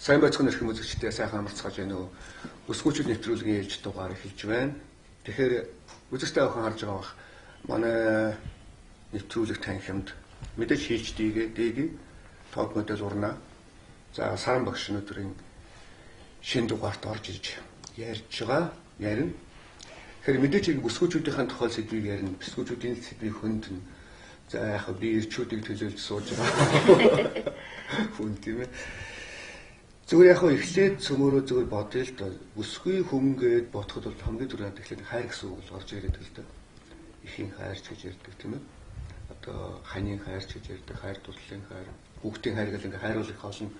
Сайн байцгаана гэх юм үзэгчдээ сайхан амарцгааж байна уу? Өсгөөчүүд нэвтрүүлгийн ээлж дугаар эхэлж байна. Тэгэхээр үзэгчтэй охин харж байгаа бах. Манай нэвтрүүлэг танхимд мэдээж хийлж дийгээ топ модель урнаа. За саран багш өнөөдрийн шинэ дугаарт орж иж ярьж байгаа. Ярина. Тэгэхээр мэдээж өсгөөчүүдийн тухай сэдвийг ярина. Өсгөөчүүдийн сэдвийг хөндлөн. За яг би ирчүүдийг төлөөлж сууж байгаа. Хүн тийм ээ. Зүгээр яг эхлээд цөмөрөө зүгээр бодъё л да. Өсгүй хүн гээд бодоход бол хамгийн түрүүнд эхлээд хайр гэсэн үг л орж ирээд л да. Ихийн хайрч гэж ярьдаг тийм ээ. Одоо ханийн хайрч гэж ярьдаг, хайр дурлалын хайр, хүүхдийн хайр гэл ингээ хайруулах олон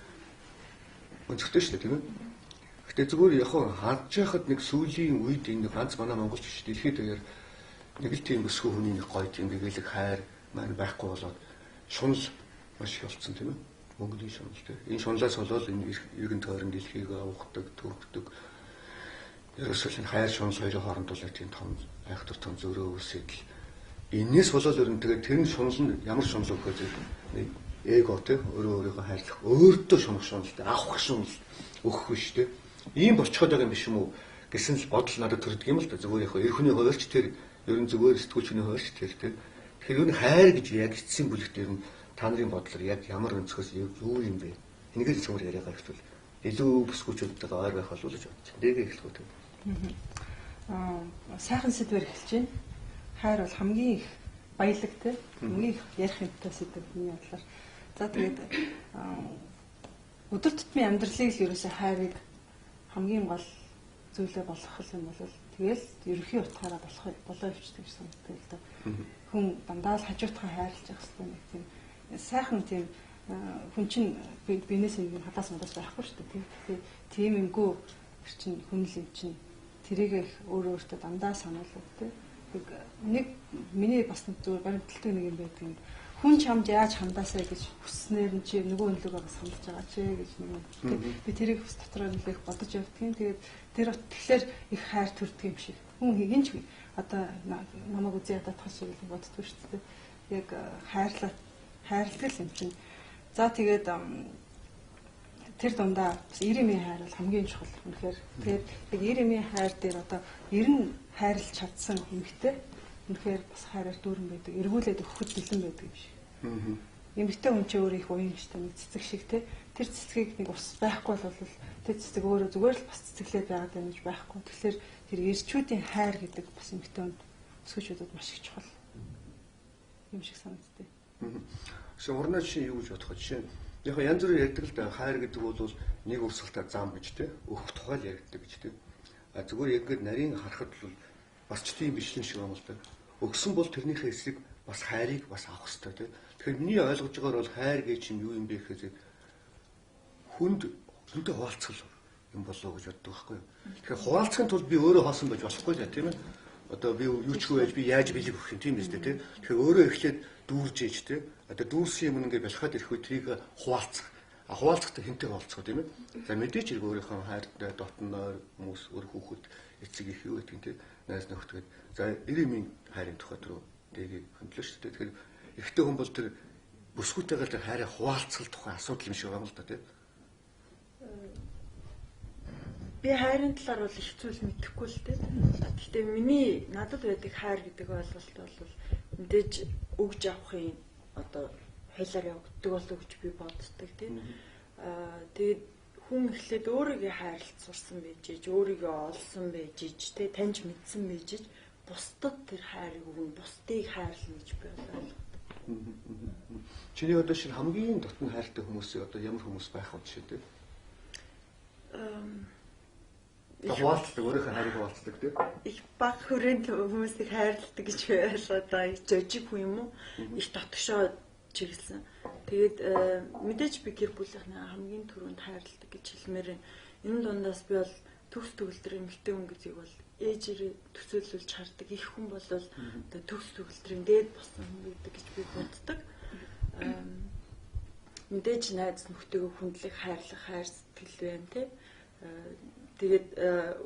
өнцгтэй шүү дээ тийм ээ. Гэтэ зүгээр яг харж байхад нэг сүүлийн үед энэ ганц манай монголч биш дэлхийд даяар нэг л тийм өсгүй хүний нэг гоё тийм гэгээлэг хайр маань байхгүй болоод шунал маш их болцсон тийм ээ. Мөнгөний шунал тийм. Энэ шуналаас болоод энэ ерөн тойрон дэлхийг авахдаг, төрөгдөг. Ерөөсөө энэ хайр шунал хоёрын хооронд бол тийм том айхтар том зөрөө үсэдэл. Энээс болоод ерөн тэгээд тэр нь шунал нь ямар шунал вэ гэхээр нэг эго тийм өөрийнхөө хайрлах, өөртөө шунах шунал, авах шунал өгөх биш тийм. Ийм болчиход байгаа юм биш юм уу гэсэн л бодол надад төрдөг юм л да. Зүгээр яг эр хүний хуваарч тэр ерөн зүгээр сэтгүүлчний хуваарч тэр тийм. Тэгэхээр энэ хайр гэж яг эцсийн бүлэгт ер нь та нарын бодлоор яг ямар өнцгөөс юу юм бэ? Энийг л зөвхөн яриагаа хэвчүүл. Илүү бүсгүүчүүдтэйгээ ойр байх болов уу гэж бодчих. Дэгээ эхлэх үү. Сайхан сэдвэр эхэлж байна. Хайр бол хамгийн их баялаг те. Хамгийн их ярих юмтай сэдв миний бодлоор. За тэгээд өдөр тутмын амьдралыг л ерөөсөө хайрыг хамгийн гол зүйлээ болгох юм бол тэгэл ерөнхий утгаараа болоо өвчтэй гэж санагддаг л да. Хүн дандаа л хажуутгаа хайрлаж явах хэрэгтэй нэг тийм сайхан тийм хүн чинь бинээс нэг хадаас мадаас байхгүй шүү дээ тийм юмгүй чинь хүн л юм чинь тэрийг их өөртөө дандаа сануулдаг тийм нэг миний бас зүгээр баримталдаг нэг юм байдаг юм хүн чамд яаж хандаасаа гэж хүсснээр нь чи нөгөө өнлөгөө бас хандж байгаа ч гэж нэг би тэрийг бас дотроо нэлээх бодож явдгийн тэгээд тэр тэгэхээр их хайр төрдөг юм шиг хүн хинч одоо намайг үзээ ядаад тах шиг л боддгоо шүү дээ яг хайрладаг юм чинь. За тэгээд тэр дундаа бас ирэмийн хайр бол хамгийн чухал. Үнэхээр тэгээд яг ирэмийн хайр дээр одоо 90 хайрлж чадсан эмэгтэй үнэхээр бас хайраар дүүрэн байдаг. Эргүүлээд өгөхөд бэлэн байдаг юм шиг. Эмэгтэй хүн чинь өөр их уян штэ нэг цэцэг шиг те. Тэр цэцгийг нэг ус байхгүй бол тэр цэцэг өөрөө зүгээр л бас цэцэглээд байгаад байна гэж байхгүй. Тэгэхээр тэр эрчүүдийн хайр гэдэг бас эмэгтэй хүнд өсгөөчүүдэд маш их чухал юм шиг санагддаг. So урнаа чи юу гэж бодох вэ? Жишээ нь яг янз бүрээр ярьдаг л да хайр гэдэг бол нэг урсгалтай зам гэж те өөх тухай л ярьдаг гэж те. А зүгээр яг ингээд нарийн харахад бол бас ч тийм бичлэн шиг юм л да. Өгсөн бол тэрнийхээ эсрэг бас хайрыг бас авах хэрэгтэй те. Тэгэхээр миний ойлгож байгаагаар бол хайр гэж юм юу юм бэ гэхээр хүнтэй хуваалцах юм болоо гэж боддог байхгүй юу. Тэгэхээр хуваалцахын тулд би өөрөө хоосон байж болохгүй да тийм ээ. Одоо би юу ч хөөж би яаж бэлэг өгөх юм тийм биз дээ тийм. Тэгэхээр өөрөө эхлээд дүүрж ээж тийм. Одоо дүүрсэн юм ингээ бэлхаад ирэх үе трийг хуваалцах. А хуваалцахтай хинтэй хуваалцах тийм ээ. За мэдээч хэрэг өөрийнхөө хайртай дотноор хүмүүс өөр хүүхэд эцэг их юу гэдэг тийм. Найз нөхдөд. За ирэмийн хайрын тухай түрүү дэгийг хөндлөө шүү дээ. Тэгэхээр эхтэй хүн бол тэр бүсгүйтэйгээ тэр хайраа хуваалцах тухай асуудал юм шиг байна л да тийм. Би хайрын талаар бол их зүйл мэдэхгүй л дээ. Гэхдээ надад байдаг хайр гэдэг ойлголт бол мэдээж өгж авахын одоо хайлаар явагддаг болов гэж би боддог тийм. Тэгээд хүн эхлээд өөрийгөө хайрлах сурсан байж ээж, өөрийгөө олсон байж ээж, тэ таньж мэдсэн байж ээж, бусдад тэр хайрыг өгнө, бусдыг хайрлна гэж би ойлгодог. Чиний одоо шинэ хамгийн дотн хайртай хүмүүсээ одоо ямар хүмүүс байх вэ жишээ дээ? Хуваалцдаг өөрийнхөө хайрыг хуваалцдаг тийм. Их баг хүрээнд хүмүүсийг хайрладаг гэж ойлгоо жижиг хүн юм уу? Их дотгошоо чиглэсэн. Тэгээд мэдээж би гэр бүлийнхнээ хамгийн түрүүнд хайрладаг гэж хэлмээр энэ дундаас би бол төгс төгөлдөр эмэгтэй хүн гэдгийг бол ээжээрээ төсөөлүүлж хардаг. Их хүн бол төгс төгөлдрийн дээд босон хүн гэдэг гэж би боддог. Мэдээж найз нөхдөйгөө хүндлэх хайрлах хайр сэтгэл байна тийм. Тэгээд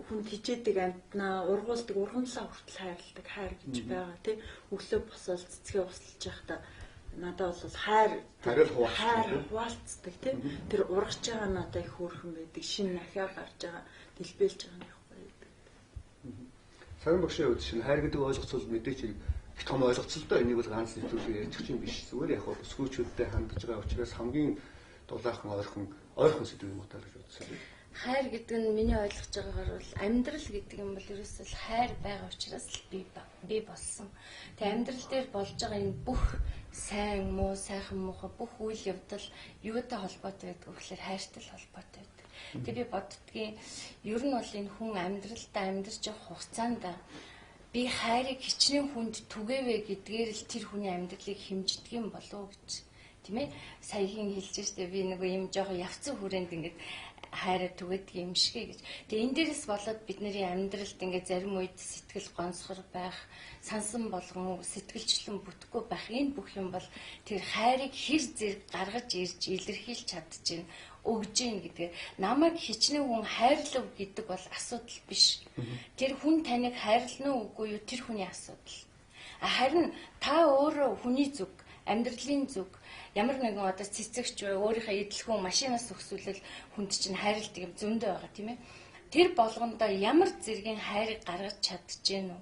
хүн хичээдэг амтнаа ургуулдаг ургамлаа хүртэл хайрладаг хайр гэж байгаа тийм өглөө босоод цэцгээ услаж явахдаа надад бол хайр хуваалцдаг тийм. Тэр ургаж байгаа нь одоо их хөөрхөн байдаг. Шинэ ахиа гарч байгаа, дэлбэлж байгаа нь их байдаг. Саран багшийн хувьд шинэ хайр гэдэг ойлголцол мэдээч их том ойлголцол доо энийг бол ганц нэвтрүүлгээр ярьчих юм биш. Зүгээр яг өсгөөчүүдтэй хандж байгаа учраас хамгийн дулаахан ойрхон сэдв юм уу гэж бодсон. Хайр гэдэг нь миний ойлгож байгаагаар бол амьдрал гэдэг юм бол ерөөсөө хайр байгаа учраас л би болсон. Тэгээ амьдрал дээр болж байгаа энэ бүх сайн муу, сайхан муухай бүх үйл явдал юутай холбоотой байдаг вэ гэхээр хайртай холбоотой байдаг. Тэгээ би боддгийн ер нь бол энэ хүн амьдралдаа амьдарч явах хугацаанд би хайрыг хичнээн хүнд түгээвэ гэдгээр л тэр хүний амьдралыг хэмждэг юм болов уу гэж. Тийм ээ? Саяхан хэлж штэ би нөгөө юм жоохон явцсан хүрээнд ингээд хайраа түгээдэг юм шиг гэж. Тэгээ энэ дээрээс болоод бидний амьдралд ингээд зарим үед сэтгэл гонсгор байх, сансан болгон сэтгэлчлэн бүтэхгүй байх энэ бүх юм бол тэр хайрыг хэр зэрэг гаргаж ирж илэрхийлж чадчихэв, өгж ийн гэдэг. Намайг хичнээн хүн хайрлав гэдэг бол асуудал биш. Тэр хүн таныг хайрлана уу үгүй юу тэр хүний асуудал. Харин та өөрөө хүний зүг, амьдралын зүг ямар нэгэн одоо цэцэгч өөрийнхөө идэлхүүн машинаас өгсүүлэл хүнд чинь хайрладаг юм зөндөө байгаа тийм ээ. Тэр болгондоо ямар зэргийн хайрыг гаргаж чадчихэв нү?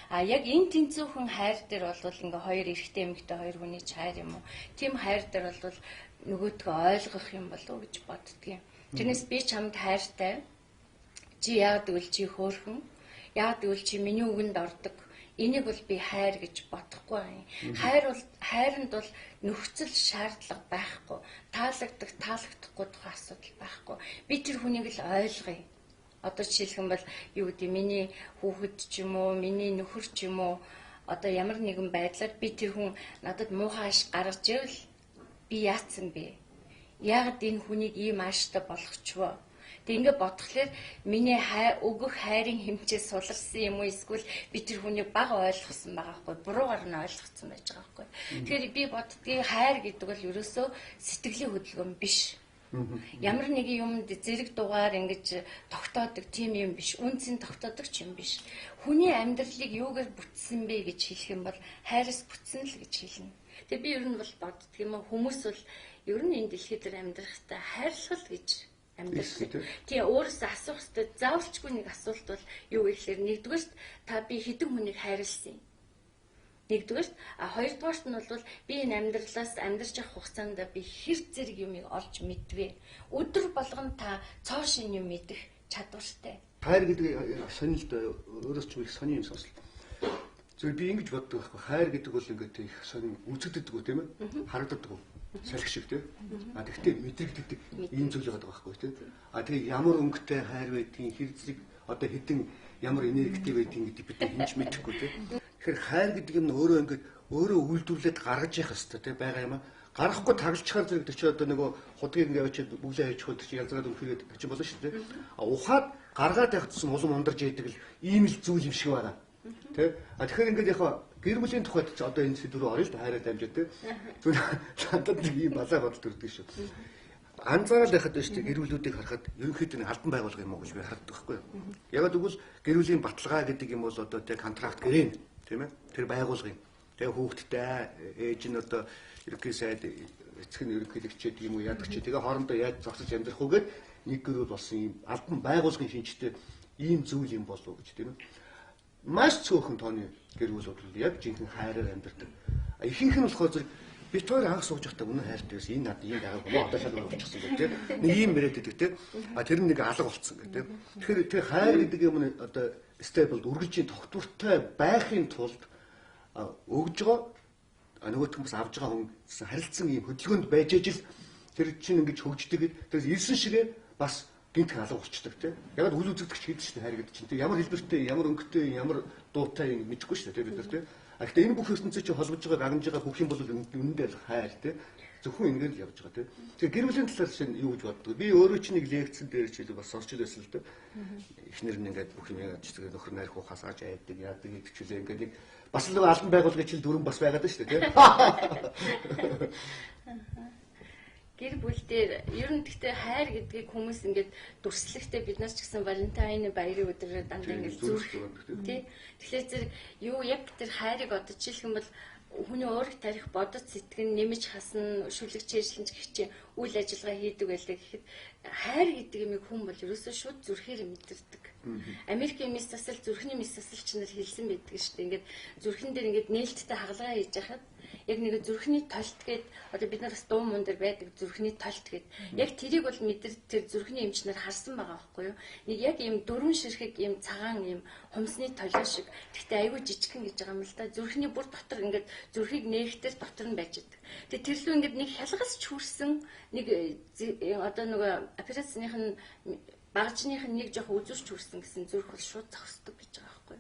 Яг энэ тэнцвэрхэн хайр дээр бол ингээ хоёр эрэгтэй эмэгтэй хоёр хүний хайр юм уу? Тийм хайр дээр бол нөгөөдгөө ойлгох юм болов уу гэж боддгийн. Тэрнээс би чамд хайртай. Чи яагаад гэвэл чи хөөрхөн? Яагаад гэвэл чи миний үгэнд ордог? Энийг бол би хайр гэж бодохгүй юм. Хайранд бол нөхцөл шаардлага байхгүй. Таалагдахгүй тухай асуудал байхгүй. Би тэр хүнийг л ойлгоё. Одоо жишээлхэн бол юу гэдэг миний хүүхэд ч юм уу, миний нөхөр ч юм уу одоо ямар нэгэн байдлаар би тэр хүн надад муухай аш гаргаж ивэл би яатсан бэ? Яагаад энэ хүнийг ийм ааштай болгочихвоо? Тэг ингээ бодхолоор миний өгөх хайрын хэмжээ суларсан юм уу эсвэл би тэр хүнийг бага ойлгосон байгаа хгүй буруугаар нь ойлгоцсон байж байгаа хгүй. Тэгэхээр би боддгийг хайр гэдэг бол ерөөсөө сэтгэлийн хөдөлгөөн биш. Ямар нэгэн юмд зэрэг дугаар ингэж тогтоодог тийм юм биш. Үнцэн тогтоодог ч юм биш. Хүний амьдралыг юугаар бүтсэн бэ гэж хэлэх юм бол хайраас бүтсэн л гэж хэлнэ. Тэгээ би ер нь бол боддөг юм аа хүмүүс бол ер нь энэ дэлхий дээр амьдрахтаа хайрлал гэж амьдрах. Тэгээ өөрөөсөө асуух хэрэгтэй. Заавалчгүй нэг асуулт бол юу гэхээр нэгдүгээрт та би хэдэн хүнийг хайрлсан юм? Нэгдүгээрт хоёрдугаарт нь бол би энэ амьдралаас амьдарч явах хугацаанд би хэр зэрэг юмыг олж мэдвэ? Өдөр болгон та цоо шин юм мэдэх чадвартай. Хайр гэдэг сонилд өөрөөс ч их сони юм сонслоо. Зөв би ингэж боддог байхгүй. Хайр гэдэг бол ингээд их сонин үзэгддэг үү тийм ээ? Харагддаг үү? Салхи шиг тийм. Тэгтээ мэдрэгддэг ийм зүйл байгаа байхгүй тийм. Тэгээ ямар өнгөтэй хайр байдгийг хэр зэрэг одоо хэдэн ямар энергитэй байдгийг гэдэг бид хинж мэдэхгүй тийм. Тэгэхээр хайр гэдэг юм өөрөө ингээд өөрөө үйлдвэрлээд гаргаж явах хэрэгтэй тийм байгаа юм аа. Гарахгүй таглалчаар зэрэг чи одоо нөгөө худгийг ингээд очиод бүглээ хийж ход чи янзраад өмхөгээд очих болно шүү дээ. Ухаад гаргаад явах тусам улам ундарч яадаг л ийм л зүйл юм шиг байна. Тэ? Тэгэхээр ингээд яг гэр бүлийн тухайд ч одоо энэ сэдврүү орё л да хайраа дамжаад тэ. Надад нэг ийм балаа бодол төрдөг шүү. Анзаарал яхад байна шүү дээ гэр бүлүүдийг харахад ерөнхийдөө нэг албан байгууллага юм уу гэж би хардаг байхгүй юу. Яг тэгвэл гэр бүлийн баталгаа гэдэг юм бол одоо тэ контракт гэрэн тийм ээ. Тэр байгууллагын тэгээ хүүхэдтэй ээж нь одоо ерөнхий сайд эцэг нь ерөнхийлөгчд юм уу яадаг чи тэгээ хоорондоо яаж зогсож амьдрах уу гэд нэг гэрүүл болсон ийм албан байгууллагын шинжтэй ийм зүйл юм болов уу гэж тийм ээ. Маш цөөхөн тооны гэр бүлүүд бол яг жинхэнэ хайраар амьдардаг. Ихэнх нь болохоор зэрэг бид хоёр анх сууж байхдаа үнэн хайртай байсан. Энэ надад ийм байгааг юм одоо шал болчихсон гэх тийм. Нэг ийм мэрэд гэдэг тийм. Тэр нэг алга болцсон гэх тийм. Тэгэхээр тэр хайр гэдэг юм нь одоо стабил үргэлжийн тогтвортой байхын тулд өгж байгаа нөгөөх нь бас авж байгаа хүн харилцсан ийм хөдөлгөөнд байж ижил тэр чинь ингэж хөгждөг. Тэрс ирсэн шигээ бас гинт алга болчдөг тийм. Яг үл үзэгдэгч гэдэг чинь хайр гэдэг чинь тийм. Ямар хэлбэртэй, ямар өнгөтэй, ямар дуутай юм мэдэхгүй шүү дээ бид нар тийм. Гэхдээ энэ бүх ертөнцийн чинь холбож байгаа, гагнаж байгаа бүх юм бол үнэндээ л хайр тийм. Зөвхөн ингээд л явж байгаа тийм. Тэгээ гэр бүлийн талаар чинь юу гэж боддог. Би өөрөө ч нэг лекцэн дээр ч бас сонсч байсан л дээ. Эхнэр нь ингээд бүх юм яаж тэгээ нөхөр найр хуу хасааж айдаг, яадаг гэдэг чилээ ингээд нэг бас л албан байгууллагын чил дүрэн бас байгаад шүү дээ тийм. Гэр бүл дээр ер нь гэхдээ хайр гэдгийг хүмүүс ингээд дүрслэхдээ бид нар ч гэсэн Валентайны баярын өдрөөр дандаа ингээд зүрх тий. Тэгэхээр зэрэг юу яг тэр хайрыг одоо жишээлх юм бол хүний өөрх тарих бодож сэтгэн нэмж хасна шүлэг чийжлэн гихчээ үйл ажиллагаа хийдэг байлаа гэхэд хайр гэдэг юм хүн бол ерөөсөө шууд зүрхээр мэдэрдэг. Америкийн мис засал зүрхний мис засалч нар хэлсэн байдаг шүү дээ. Ингээд зүрхэн дээр ингээд нээлттэй хагалгаа хийж яхад яг нэг зүрхний толт гээд одоо бид нар бас дуу мун дээр байдаг зүрхний толт гээд яг тэрийг бол мэдэр тэр зүрхний эмчнэр харсан байгаа байхгүй юу? Нэг яг ийм дөрвөн ширхэг ийм цагаан ийм хумсны толио шиг. Гэхдээ айгүй жижигхэн гэж байгаа юм л да. Зүрхний бүр дотор ингээд зүрхийг нээхтэр дотор нь байж идэг. Тэгээ тэр лүү ингээд нэг хялгасч хүрсэн нэг одоо нөгөө операцных нь багжных нь нэг жоох үзүүрч хүрсэн гэсэн зүрх бол шууд зогсдог гэж байгаа байхгүй.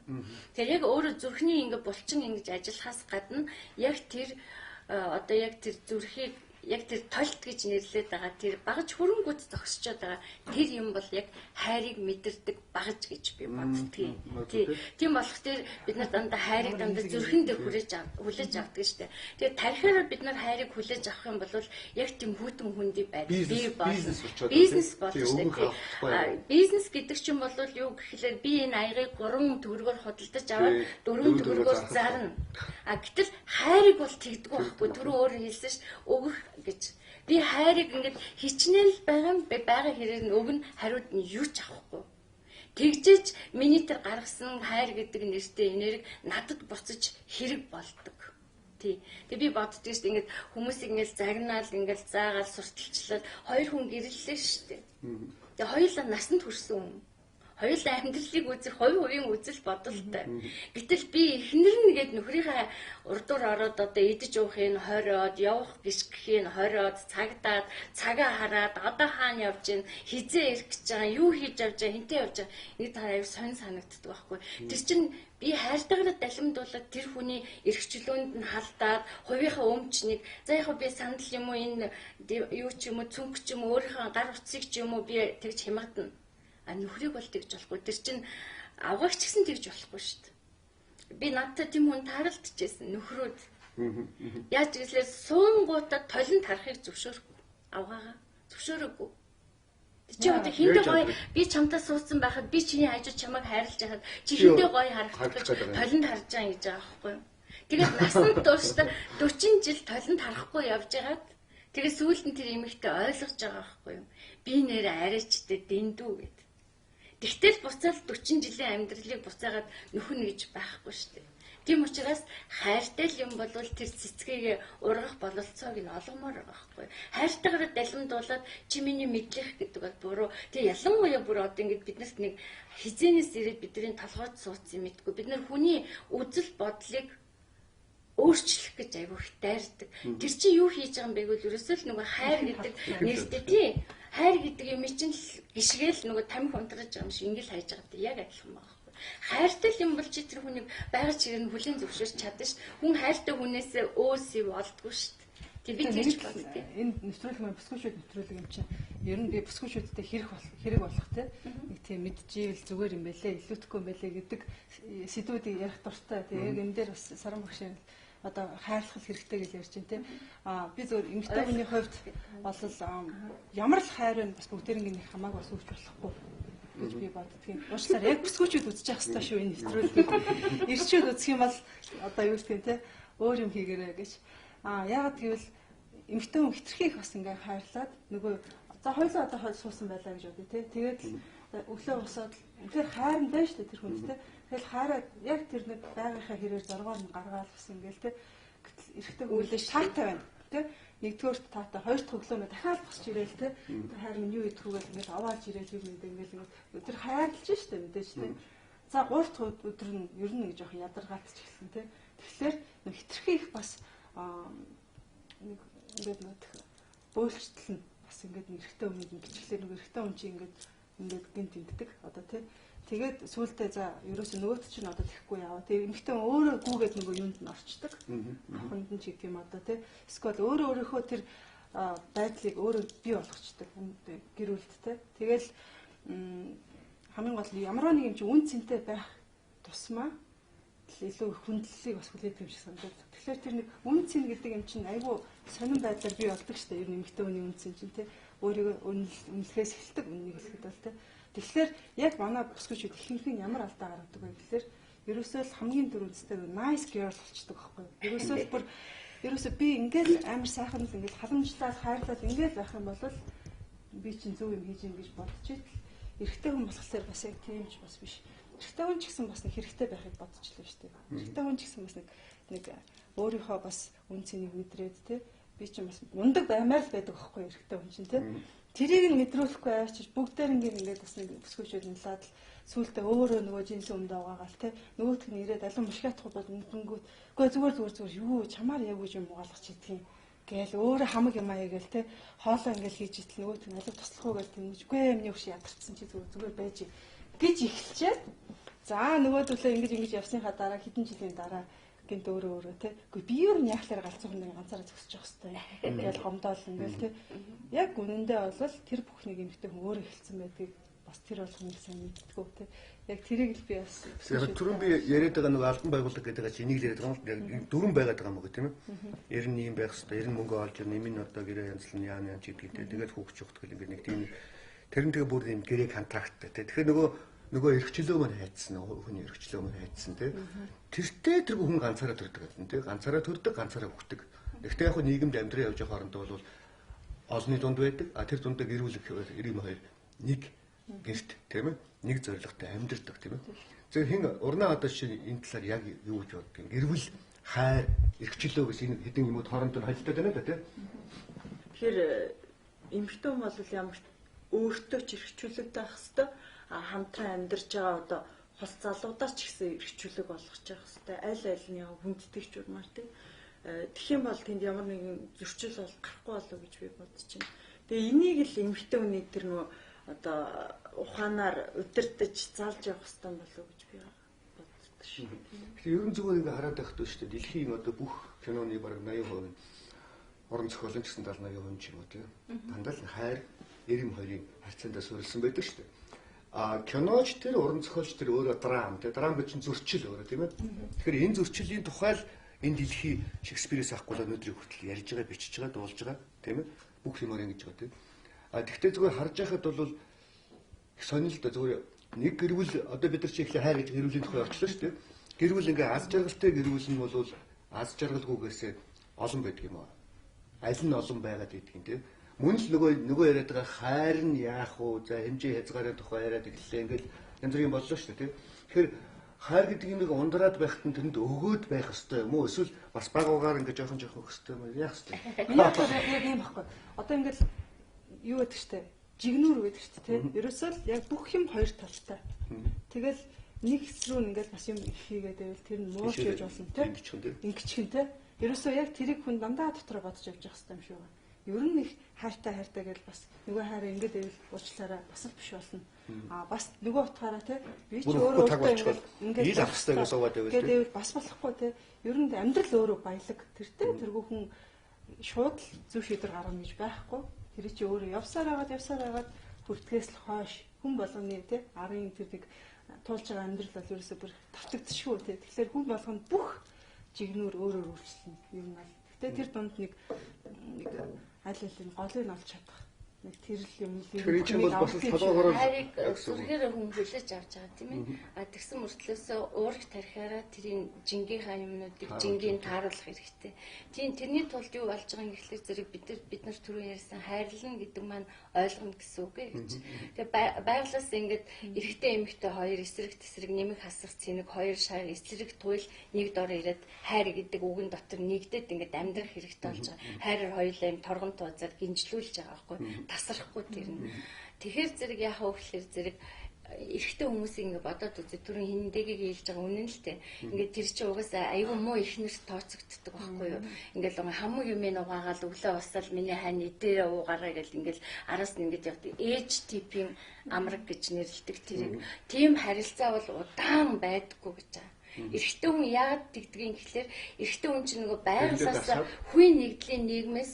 Тэгэхээр яг өөрөө зүрхний ингээд булчин ингэж ажиллахаас гадна яг тэр одоо яг тэр зүрхийг яг тэр толт гэж нэрлээд байгаа тэр багж хөрөнгөд зогсчод байгаа тэр юм бол яг хайрыг мэдэрдэг багж гэж би боддгийг. Тийм болох тэр бид нар дандаа хайрыг дандаа зүрхэн дээр хүлээж авдаг шүү дээ. Тэгээд тарихаараа бид нар хайрыг хүлээж авах юм бол яг тийм хүйтэн хүндий байдаг. Бизнес болно шүү дээ. Бизнес гэдэг чинь бол юу гэхлээр би энэ аягыг 3 төгрөгөөр худалдаж аваад 4 төгрөгөөр зарна. Гэтэл хайрыг бол тэгдэг байхгүй. Түрүү өөр хэлсэн ш өгөх гэж би хайрыг ингээд хичнээн байгаа хэрэг нь өгнө хариуд нь юу ч авахгүй. Тэгжиж миний тэр гаргасан хайр гэдэг нэртэй энерги надад буцаж хэрэг болдог. Тий. Тэгээ би боддгоо шүү дээ ингээд хүмүүсийг ингээд загнаал ингээд заагаал сурталчлаад хоёр хүн гэрлэлээ шүү дээ. Тэгээ хоёулаа насанд хүрсэн хүн. Хоёулаа амьдралыг үзэх хувийн үзэл бодолтой. Гэтэл би эхнэр нэгэд нөхрийнхээ урдуур ороод одоо идэж уухын хориод явах гიშгхийн хориод цагдаад цагаа хараад одоо хаана явж гин хизээ ирэх гэж байгаа юу хийж явж байгаа хинтээ явж байгаа нэг тараа аюу сонь санагддаг байхгүй. Тэр чинь би хайртайгаар далимдуулаад тэр хүний эрхчлөөнд нь халдаад хувийнхаа өмчнийг за яг би сандал юм уу энэ юу ч юм уу цүнх ч юм уу өөрийнхөө гар утсыг ч юм уу би тэгж хямгадна. Нөхрийг бол тэгж болохгүй. Тэр чинь авгаагч гэсэн тэгж болохгүй шүү дээ. Би надтай тийм хүн тааралдчихсэн нөхрүүд. Яаж гэвэл суунгуудад толон тарахыг зөвшөөрөхгүй. Авгаагаа зөвшөөрөөгүй. Чи одоо хиндэ гоё би чамтай суудсан байхад би чиний хажууд чамайг хайрлаж байхад чи хиндэ гоё харагдах гэж толонд харж байгаа гэж байгаа байхгүй юу? Тэгээд насанд дуустал 40 жил толонд харахгүй явж байгаад тэгээд сүүлд нь тэр эмэгтэй ойлгож байгаа байхгүй юу? Би нэр арайчтай дэндүү гэд. Тэгтэл буцаал 40 жилийн амьдралыг буцаагаад нөхөн гэж байхгүй шүү дээ. Тийм учраас хайртай юм бол тэр цэцгийг ургах бололцоог нь олгомоор байгаа байхгүй. Хайртайгаар далимдуулаад чи миний мэдлэх гэдэг бол буруу. Тэгээ ялангуяа бүр одоо ингэж биднэрт нэг хизээнээс ирээд бидний толгойд суудсан юм мэдгүй. Бид нар хүний үзэл бодлыг өөрчлөх гэж айгүй их дайрдаг. Тэр чинь юу хийж байгаа юм бэ гэвэл ерөөсөө л нөгөө хайр гэдэг нэртэй тий. Хайр гэдэг юм чинь гიშгээл нөгөө тамхи унтраж байгаа юм шиг ингээл хайж байгаа гэдэг яг адилхан байна. Хайртай юм бол чи тэр хүнийг байгаа чигээр нь хүлийн зөвшөөрч чадна ш. Хүн хайртай хүнээс өөсөв олдгүй ш. Тэг би тэгж боддог. Энэ нэвтрүүлэг маань бүсгүйчүүд нэвтрүүлэг юм чинь ер нь би бүсгүйчүүдтэй хэрэг болох те нэг тийм мэдчихвэл зүгээр юм байлээ, илүүтэхгүй юм байлээ гэдэг сэдвүүдийг ярих дуртай. Тэг яг энэ дээр бас саран багшийн одоо хайрлах хэрэгтэй гэж ярьж байна те. Би зөвхөн эмэгтэй хүний хувьд бол ямар л хайр вэ бас бүгдээрийн нэг хамаагүй бас үүсч болохгүй гэж би боддгийн. Уучлаарай яг бүсгүйчүүд үзэж явах хэрэгтэй шүү энэ нэвтрүүлгийг. Ирчүүд үзэх юм бол одоо юу гэх юм те өөр юм хийгээрэй гэж. Яагаад гэвэл эмэгтэй хүн хитрхийх бас ингээ хайрлаад нөгөө за хоёулаа одоо суусан байлаа гэж бодъё те. Тэгээд өглөө босоод үнэхээр хайр нь байна шүү дээ тэр хүнд те. Тэгэл хайраа яг тэр нэг байгийнхаа хэрээр зоргоор нь гаргаад бас ингээл те. Гэтэл эрэхтэй хүлээж таатай байна те. Нэгдүгээр таатай, хоёр дахь өглөөнөө дахиад босч ирээл те. Хайр минь юу идэхгүйгээл ингээл аваалж ирээл юм ингээл тэр хайрлж штэ мэдээж те. За 3 дахь өдөр нь ер нь нэг жоох ядаргаалж эхэлсэн те. Тэгэхээр нэг хитрхийх бас нэг ингээд нэг бөөлжтөл нь бас ингээд эрэгтэй өмнөд ингэчлээ нэг эрэгтэй хүн чинь ингээд гин тэмддэг одоо тий. Тэгээд сүүлдээ за ерөөсөө нөгөөт чинь одоо тэхгүй яваа. Тэгээд эмэгтэй хүн өөрөө гүүгээд нөгөө юунд нь орчдөг. Ахынд нь ч гэх юм одоо тий. Эсвэл өөрийнхөө тэр байдлыг өөрөө бий болгочдөг гэр бүлд тий. Тэгэл хамгийн гол ямар нэг юм чи үн цэнтэй байх тусмаа илүү хүндлэлийг бас хүлээдэг юм шиг санагдав. Тэгэхээр тэр нэг үн цэн гэдэг юм чинь айгүй сонирн байдлаар бий болдог шүү дээ. Ер нь эмэгтэй хүний үн цэн чинь тий. Өөрийгөө үнэлэхээс эхэлдэг үннийг хэлэхэд бол тий. Тэгэхээр яг манай бүсгүйчүүд ихэнх нь ямар алдаа гаргадаг вэ гэхээр ерөөсөө л хамгийн дөрөвцтэй nice girl болчихдог байхгүй. Ерөөсөө л бүр ерөөсөө би ингээл амар сайхан л ингээл халамжлал хайрлал ингээл байх юм бол би чинь зөв юм хийж ийн гэж бодчихвол эрэгтэй хүн болохоор бас яг тийм ч бас биш. Эрэгтэй хүн ч гэсэн бас нэг хэрэгтэй байхыг бодчихлоо шүү дээ. Эрэгтэй хүн ч гэсэн бас нэг өөрийнхөө бас үн цэнийг мэдрээд те би чинь бас мундаг баймаар л байдаг байхгүй эрэгтэй хүн чинь те. Тэрийг нь мэдрүүлэхгүй авчиж бүгдээр ингээд бас нэг өсгөөжөд нэлээд л сүултээ өөрөө нөгөө жинсэн өмдөө угаагаал те нөгөөтг нь ирээд алин мушгаатах бол нүдэнгүүд үгүй зүгээр юу чамаар яг үгүй юм угаалгах чийдгийн гээл өөрөө хамаг юм аяагээл те хоолоо ингээд хийж итэл нөгөөтг нь алив туслах уу гээл тэмжгүй юмны хөш ядарсан чи зүгээр байж гэж эхэлчээ. За нөгөөдөлөө ингэж явсныхаа дараа хэдэн жилийн дараа гинт өөрөө те үгүй би юу яахлаар галзуухан нэг ганцаараа зөксөж явах хэвээр ингээл гомдоол ингээл те яг үнэндээ бол тэр бүхнийг эмэгтэй хүн өөрөө хэлсэн байдгийг бас тэр болгоныг сайн мэдтгүү те яг тэрийг л би бас түрүүн би яриад байгаа нэг албан байгууллага гэдэг чинь энийг л яриад байгаа юм дөрвөн байгаад байгаа юм уу тийм ээ 90 юм байх хэвээр 90 мөнгө олж ирнэ энэ одоо гэрээ янзлан яа чийдгээд тэгээд хүүхч ухтгал ингээд нэг тийм тэр нь тэгээ бүр юм гэрээ контракттай те тэгэхээр нөгөө эрхчлөө мань хайцсан хүний эрхчлөө мань хайцсан те тэртээ тэр хүн ганцаараа төрдөг гэсэн те ганцаараа төрдөг ганцаараа хөгдөг гэхдээ яг нийгэмд амьдраа явж байгаа хоорондоо бол олонний дунд байдаг а тэр дундаа гэр бүл 92 нэг гэрт тийм ээ нэг зорилготой амьдэрдэг тийм ээ зөв хин урнаа одоо чинь энэ талаар яг юу гэж боддог гэр бүл хайр эрхчлөө гэсэн энэ хэдин юмуд хоорондоо холилдоод байна да тийм тэгэхээр эмэгтэй хүн бол ямар өөртөө ч эрхчлөлтэй байх хэвээр хамтран амьдарч байгаа одоо хол залуудаа ч гэсэн эрхчлөлөг болгож явах хэвээр аль нь яг хүнддэг ч юмар тийм тэгэх юм бол тэнд ямар нэгэн зөрчил бол гарахгүй болов гэж би бодож байна. Тэгээ энийг л эмэгтэй хүний тэр нөгөө одоо ухаанаар удирдах залж явах хэвээр болов гэж би боддог шүү. Тэгэхээр ерөн зүгээр ингээ хараад байх шүү дээ. Дэлхийн одоо бүх киноны бараг 80% нь орон зохиолын гэсэн 70-80% ч юм уу тийм. Дандаа л хайр 92-ийн харьцаандаа суурилсан байдаг шүү дээ. Киноч тэр уран зохиолч тэр өөрөө драм тийм драм гэж чинь зөрчил өөрөө тийм ээ. Тэгэхээр энэ зөрчилийн тухай л энэ дэлхий Шекспирээс авахгүй л өнөөдрийг хүртэл ярьж байгаа, бичиж байгаа, дуулж байгаа тийм ээ. Бүх юмар ингэж байгаа тийм. Тэгвэл зүгээр харж байхад бол сонирхол да зүгээр нэг гэр бүл одоо бид нар чи ихлэ хайр гэж гэр бүлийн тухай орчлоо шүү дээ. Гэр бүл ингээ аз жаргалтай гэр бүл нь бол аз жаргалгүйгээсээ олон байдаг юм аа. Аль нь олон байгаад идэх юм тийм. Мөн л нөгөө яриад байгаа хайр нь яах вэ? За хэмжээ хязгаарын тухай яриад ирлээ ингээл янз бүрийн боллоо шүү дээ тийм. Тэгэхээр хайр гэдэг юм нэг ундраад байхад нь тэнд өгөөд байх хэвээр юм уу? Эсвэл бас баг угаар ингээ жоохон өгөх хэвээр юм яах хэвээр. Миний бодлоор яг юм баггүй. Одоо ингээл юу гэдэг штэ жигнүүр гэдэг штэ тий. Ерөөсөө л яг бүх юм хоёр талтай. Тэгэл нэг хэсэг рүү ингээл бас юм хийгээд байвал тэр нь мууч гэж болно тий. Ингэчхэн тий. Ерөөсөө яг тэрийг хүн дандаа дотроо бодож явж явах хэрэгтэй юм шиг байна. Ер нь их хайртай гэж бас нөгөө хайраа ингээд байвал уучлаарай бас л биш болно. Бас нөгөө утгаараа тий би ч өөрөө ингээд ил авах хэрэгтэй гэж суугаад байвал тий. Бас болохгүй тий. Ер нь амьдрал өөрөө баялаг тэртээ тэргүй хүн шууд зөв шийдвэр гаргана гэж байхгүй. Тэр чи өөрөө явсаар агаад хүртлээс л хойш хүн болгоны тий арын тэр нэг туулж байгаа амьдрал бол ерөөсөө бүр тавтагдчихгүй тий. Тэгэхээр хүн болгоно бүх жигнүүр өөрөөр өөрчлөн юм бол. Гэтэ тэр дунд нэг аль аль нь голыг олж чадах нэг тэрл юм тэр чинь бол бас толгоогоор хайрыг сүргээр хүн хүлээж авч байгаа тийм ээ. Тэгсэн мөртлөөсөө уурах тарихаараа тэрийн жингийнхаа юмнуудыг жингийн тааруулах хэрэгтэй. Тийм тэрний тулд юу болж байгаа юм гэхэлэр зэрэг бид нар түрүү ярьсан хайрлна гэдэг маань ойлгоно гэсэн үг гэж. Тэгээ байглаас ингээд эрэгтэй эмэгтэй хоёр эсрэг тесрэг нэмэг хасах цэник хоёр шар эсрэг туйл нэг дор ирээд хайр гэдэг үгэн дотор нэгдээд ингээд амьдрах хэрэгтэй болж байгаа. Хайраар хоёулаа юм торгон туузаар гинжлүүлж байгаа байхгүй. Тасрахгүй тэр нь. Тэгэхээр зэрэг яхаа өгөхлөр зэрэг эрэгтэй хүмүүсийг ингээ бодоод үзээ түрүүн хиндэгийг хэлж байгаа үнэн л дээ. Ингээ тэр чинь угаасаа аюу муу ихнэрт тооцогддог байхгүй юу. Ингээл хамаг юм угаагаал өглөө усаал миний хань эдэрээ уугаараа гэл ингээл араас нь ингээд явдаг. Ээж типийн амраг гэж нэрлэдэг тэрийг. Тийм харилцаа бол удаан байдаггүй гэж байгаа. Эрэгтэй хүн яагаад тэгдгийг гэхэлэр эрэгтэй хүн чинь нөгөө байгалаас хувийн нэгдлийн нийгмээс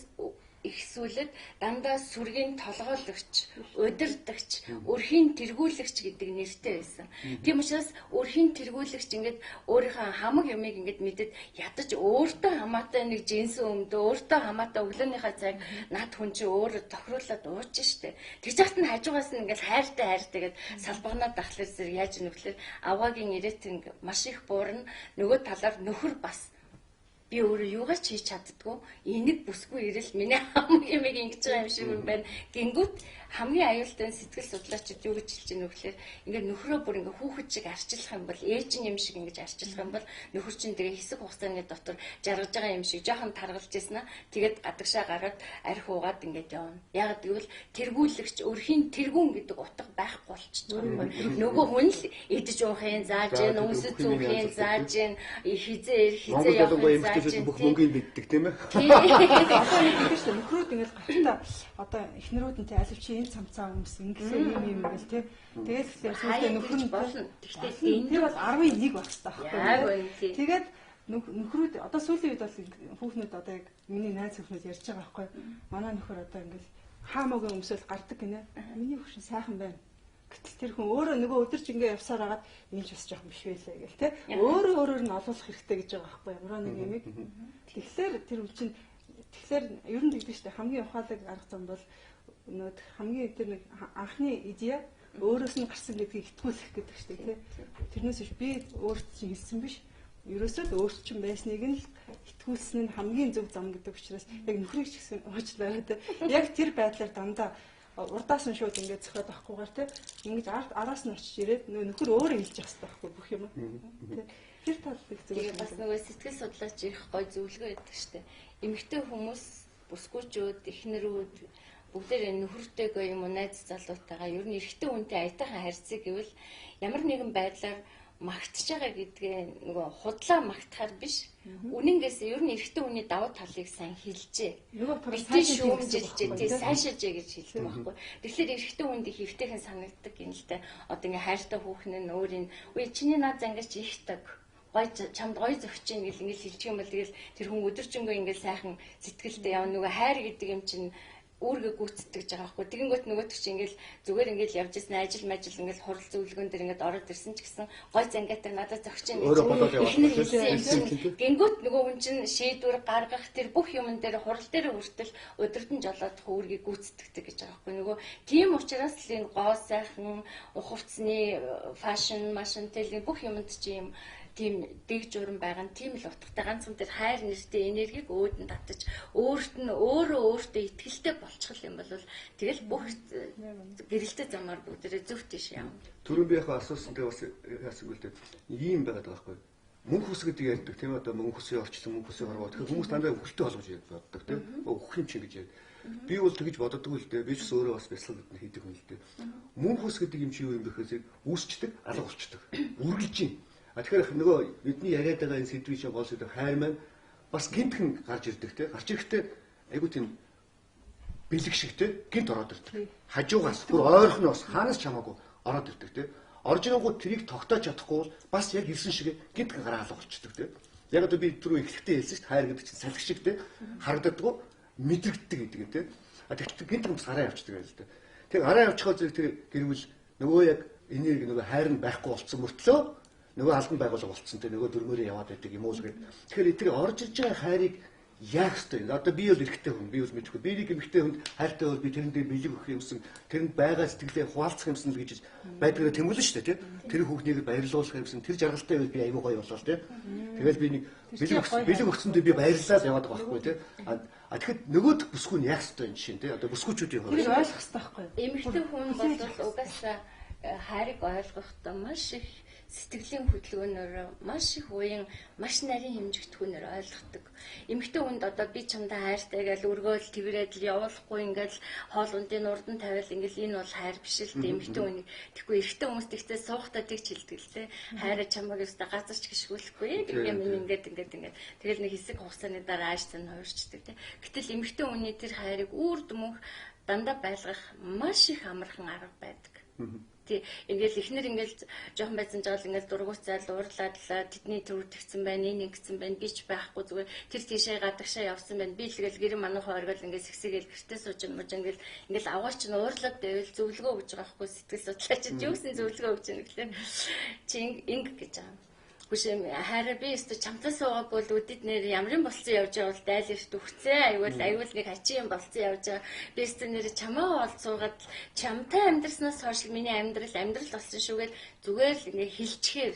ихсүүлээд дандаа сүргийн толгойлогч, удирдагч, өрхийн тэргүүлэгч гэдэг нэртэй байсан. Тийм учраас өрхийн тэргүүлэгч ингээд өөрийнхөө хамаг юмыг ингээд мэдээд ядаж өөртөө хамаатай нэг жинсэн өмдөө, өөртөө хамаатай өглөөнийхөө цаг над хүн чи өөрөө тохируулаад ууж штэ. Тэгж хат нь хажуугаас нь ингээд хайртай гэд салбагнаад дахлаар зэрэг яаж нүхлээр аваагийн ирээтэн маш их буурна. Нөгөө талаар нөхөр бас би өөрөө юугаач хийж чаддгүй энийг бүсгүй ирэл миний хамаг юмыг ингэж байгаа юм шиг юм байна. Гингүүт хамгийн аюултай сэтгэл судлаачид юу гэж хэлж байгаа нөхлөөр ингээд нөхрөө бүр ингээд хүүхэд шиг арчилах юм бол ээж нь юм шиг ингэж арчилах юм бол нөхөр чинь тэгээ хэсэг хугацааны дотор жаргаж байгаа юм шиг жоохон таргалж ийсэн аа. Тэгээд гадагшаа гараад арх уугаад ингээд явна. Яг гэвэл тэргүүлэгч өрхийн тэргүүн гэдэг утга байхгүй болчихж байгаа юм. Нөгөө хүн л идэж уухын зааж гэн өмсөж зүүхийн зааж гэн хизээ явахын бүх мөнгөийг биддэг тийм ээ. Одоо нэг гэдэг чинь нөхрүүд ингээд гартаа одоо эхнэрүүд нь аль чи энэ цамцаа өмс ингэсэн юм гэл тий. Тэгээд сүүлдээ нөхөр нь болно. Тэгтээ энэ бол 11 байх хэрэгтэй байхгүй. Тэгээд нөхрүүд одоо сүүлийн үед бол хүүхнүүд одоо яг миний найз хүүхнүүд ярьж байгаа байхгүй. Манай нөхөр одоо ингээд хаамаагийн өмсөөл гардаг гинэ. Миний хүүхэн сайхан байна. Гэтэл тэр хүн өөрөө нөгөө өдөрч ингээ явсаар агаад энэ ч бас жоохон биш байлаа гэл те. Өөрөөр нь олуулах хэрэгтэй гэж байгаа байхгүй ямар нэг юмыг. Тэгэхээр тэр үл чинь тэгэхээр ер нь тэгдэг шүү дээ. Хамгийн ухаалаг арга зам бол нөгөө хамгийн тэр нэг анхны идея өөрөөс нь гарсан гэдгийг итгүүлэх гэдэг шүү дээ те. Тэрнээс биш би өөрт чинь хэлсэн биш. Ерөөсөө л өөрт чинь байсныг нь итгүүлсэн нь хамгийн зөв зам гэдэг учраас яг нөхрийг ч гэсэн уучлаарай те. Яг тэр байдлаар дандаа урдаас нь шууд ингээд зөхиод авахгүйгээр те ингэж араас нь очиж ирээд нөхөр өөрөө хэлж явах хэрэгтэй байхгүй бүх юм те тэр талыг зөв бас нөгөө сэтгэл судлаач их гой зөвлөгөө өгдөг штэ эмэгтэй хүмүүс бүсгүйчүүд эхнэрүүд бүгдээ нөхөртэйгээ юм уу найз залуутайгаа ер нь эрэгтэй хүнтэй аятайхан харьцаг гэвэл ямар нэгэн байдлаар магтж байгаа гэдгээ нөгөө худлаа магтахаар биш. Үнэнгээс ер нь эрэгтэй хүний давуу талыг сайн хэлжээ. Битээ шүүмжилжээ, тий сайшаажээ гэж хэлдэг байхгүй. Тэгэхээр эрэгтэй хүнд их хэвтэйхэн санагддаг юм л та. Одоо ингээ хайртай хүүхэн нь өөрийн үе чиний наад зангаач ихдэг. Гой чамд гой зөгч ийн гэл ингээл хэлчих юм бол тэгэл тэр хүн өдөржингөө ингээл сайхан сэтгэлдээ явна. Нөгөө хайр гэдэг юм чинь үүргээ гүйцэтгэж байгаа байхгүй. Тэгэнгүүт нөгөөт чи ингээл зүгээр ингээл явж ирсэн ажил ингээл хурал зөвлөгөөн дээр ингээд ороод ирсэн ч гэсэн гой зангаатай надад зогч ийн гэж. Гингүүт нөгөө хүн чинь шийдвэр гаргах тэр бүх юмн дээр хурал дээр хүртэл өдөртөн жолоодох үүргийг гүйцэтгэдэг гэж байгаа байхгүй. Нөгөө тийм учраас л энэ гоо сайхан ухавцны фашн машинтэй бүх юмд чи юм тийм дэг журам байгаа нь тийм л утгатай ганцхан тэр хайр нэртэй энергийг өөдөн татаж өөрт нь өөртөө итгэлтэй болчих юм бол тэгэл бүх гэрэлтэй замаар бүгдээрээ зөв тийш явна. Түрүүн би яхаа асуусантай бас яасан гэлтэй ийм байгаад байгаа байхгүй. Мөнх хүс гэдэг ярьдаг тийм одоо мөнх хүсээ орчлон мөнх хүсээ хорвоо. Тэгэхээр хүмүүс дандаа хөлтөө холгож яддаг тийм. Өгөх юм чи гэж яа. Би бол тэгж боддоггүй л дээ. Би ч өөрөө бас бясалгал хийдэг хүн л дээ. Мөнх хүс гэдэг юм чи юу юм бэ гэхээр үүсчдэг, алга болчдөг. Үргэлж юм. Тэгэхээр нөгөө бидний яриад байгаа энэ сэдвийн чинь гол сэдв хайр маань бас гинтхэн гарч ирдэг те гарч ирэхдээ айгуу тийм бэлэг шиг те гинт ороод ирдэг. Хажуугаас бүр ойрхоноос хаанаас ч хамаагүй ороод ирдэг те. Орж ирэнгүүт трийг тогтоож чадахгүй бол бас яг ирсэн шиг гинтхэн гараа алга болчдөг те. Яг одоо би түрүү эхлэхдээ хэлсэн шүү дээ хайр гэдэг чинь салхи шиг те харагддаггүй мэдрэгддэг гэдэг юм те. Тэгэхээр гинтхэн бас гараа явчихдаг байл те. Тэг гараа явчихоо зэрэг тэр гэрвэл нөгөө яг энерги нөгөө хайр нь байхгүй болцсон мөртлөө нөгөө албан байгууллага болцсон те нөгөө дөрмөөрөө яваад байдаг юм уу л гэдэг. Тэгэхээр тэр орж ирж байгаа хайрыг яах ёстой юм. Одоо би бол эрэгтэй хүн, би бол мэдхгүй. Би нэг эмэгтэй хүнд хайртай бол би тэрэн дээр бэлэг өгөх юмсан, тэрэнд байгаа сэтгэлээ хуваалцах юмсан л гэж байдгаа тэмүүлэн шүү дээ, тийм. Тэр хүүхнийг баярлуулах юмсан, тэр жаргалтай байвал би аюу гоё болоо, тийм. Тэгэл би нэг бэлэг өгсөндөө би баярлалаа яваад байгаа байхгүй, тийм. А тэгэхэд нөгөөд бүсгүй нь яах ёстой юм чинь, тийм. Одоо бүсгүүчүүдийн хувьд ойлгох ёстой байхгүй. Эмэгтэй хүн бол угаасаа хайрыг ойлгохдоо маш их сэтгэлийн хөдөлгөөнөөр маш их уян маш нарийн хэмжигдэхүүнээр ойлгодог. Эмэгтэй хүнд одоо би чамдаа хайртай гэж өргөөл твэрээд л явуулахгүй ингээл хоол ундын урдан тавиал ингээл энэ бол хайр биш л дээ эмэгтэй хүнийг. Тэгэхгүй эрэгтэй хүмүүст ихтэй суухтаа тэгж хэлдэг л те. Хайраа чамайг өстө газарч гიშгүүлэхгүй. Тэгвэл ингээд тэгэл нэг хэсэг хугацааны дараа ааш цан хуурчдаг те. Гэтэл эмэгтэй хүний тэр хайрыг үр дүмх дандаа байлгах маш их амархан арга байдаг. Тий. Ингээл эхнэр ингээл жоохон байсан жаал ингээл дургуцаал уурлаад тэдний төрөлдөгцөн байна, ингэсэн байна. Би ч байхгүй зүгээр тэр тийшээ гадагшаа явсан байна. Би л ингээл гэр мануухан оргол ингээл сэгсэгээл гэртээ сууж ингээл аваач нь уурлаад байвал зөвлөгөө өгж байгаа хгүй сэтгэл судлаач юу гэсэн зөвлөгөө өгч юм гэхлээр чи ингэ гэж байгаа. Хүшээ хараа би өстө чамтаа суугаад бол үдэд нэр ямрын болцсон явж байгаа бол дайл эрт өгцөө аюул нэг ачийн болцсон явж байгаа би өстө нэр чамаа олд суугаад чамтай амьдрснаас хойш миний амьдрал болсон шүүгээл зүгээр л ингээ хилчгээр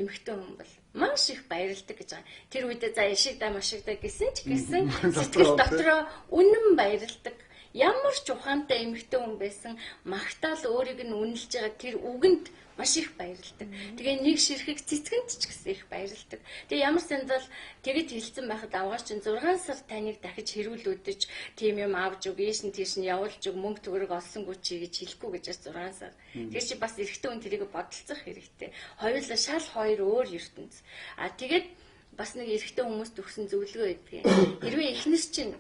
эмхтэн хүн бол маш их баярлдаг гэж байгаа. Тэр үедээ за яшигдаа машигдаа гэсэн ч гэсэн сэтгэл дотроо үнэн баярлдаг. Ямар ч ухаантай эмэгтэй хүн байсан магтаал өөрийг нь үнэлж байгаа тэр үгэнд маш их баярлдаг. Тэгээ нэг ширхэг цэцгэнд ч гэсэн их баярлдаг. Тэгээ ямар сандал тэгэд хэлсэн байхад авгаач чинь 6 сар таныг дахиж хэрүүлүүдэж тийм юм авч өг ийш нь тийш нь явуулж өг мөнгө төгрөг олсонгүй чи гэж хэлэхгүй гэж 6 сар. Тэгээ чи бас эрэгтэй хүн тэрийг бодолцох хэрэгтэй. Хоёулаа шал хоёр өөр ертөнц. Тэгээд бас нэг эрэгтэй хүмүүст өгсөн зөвлөгөө өгдөг. Хэрвээ эхнэр чинь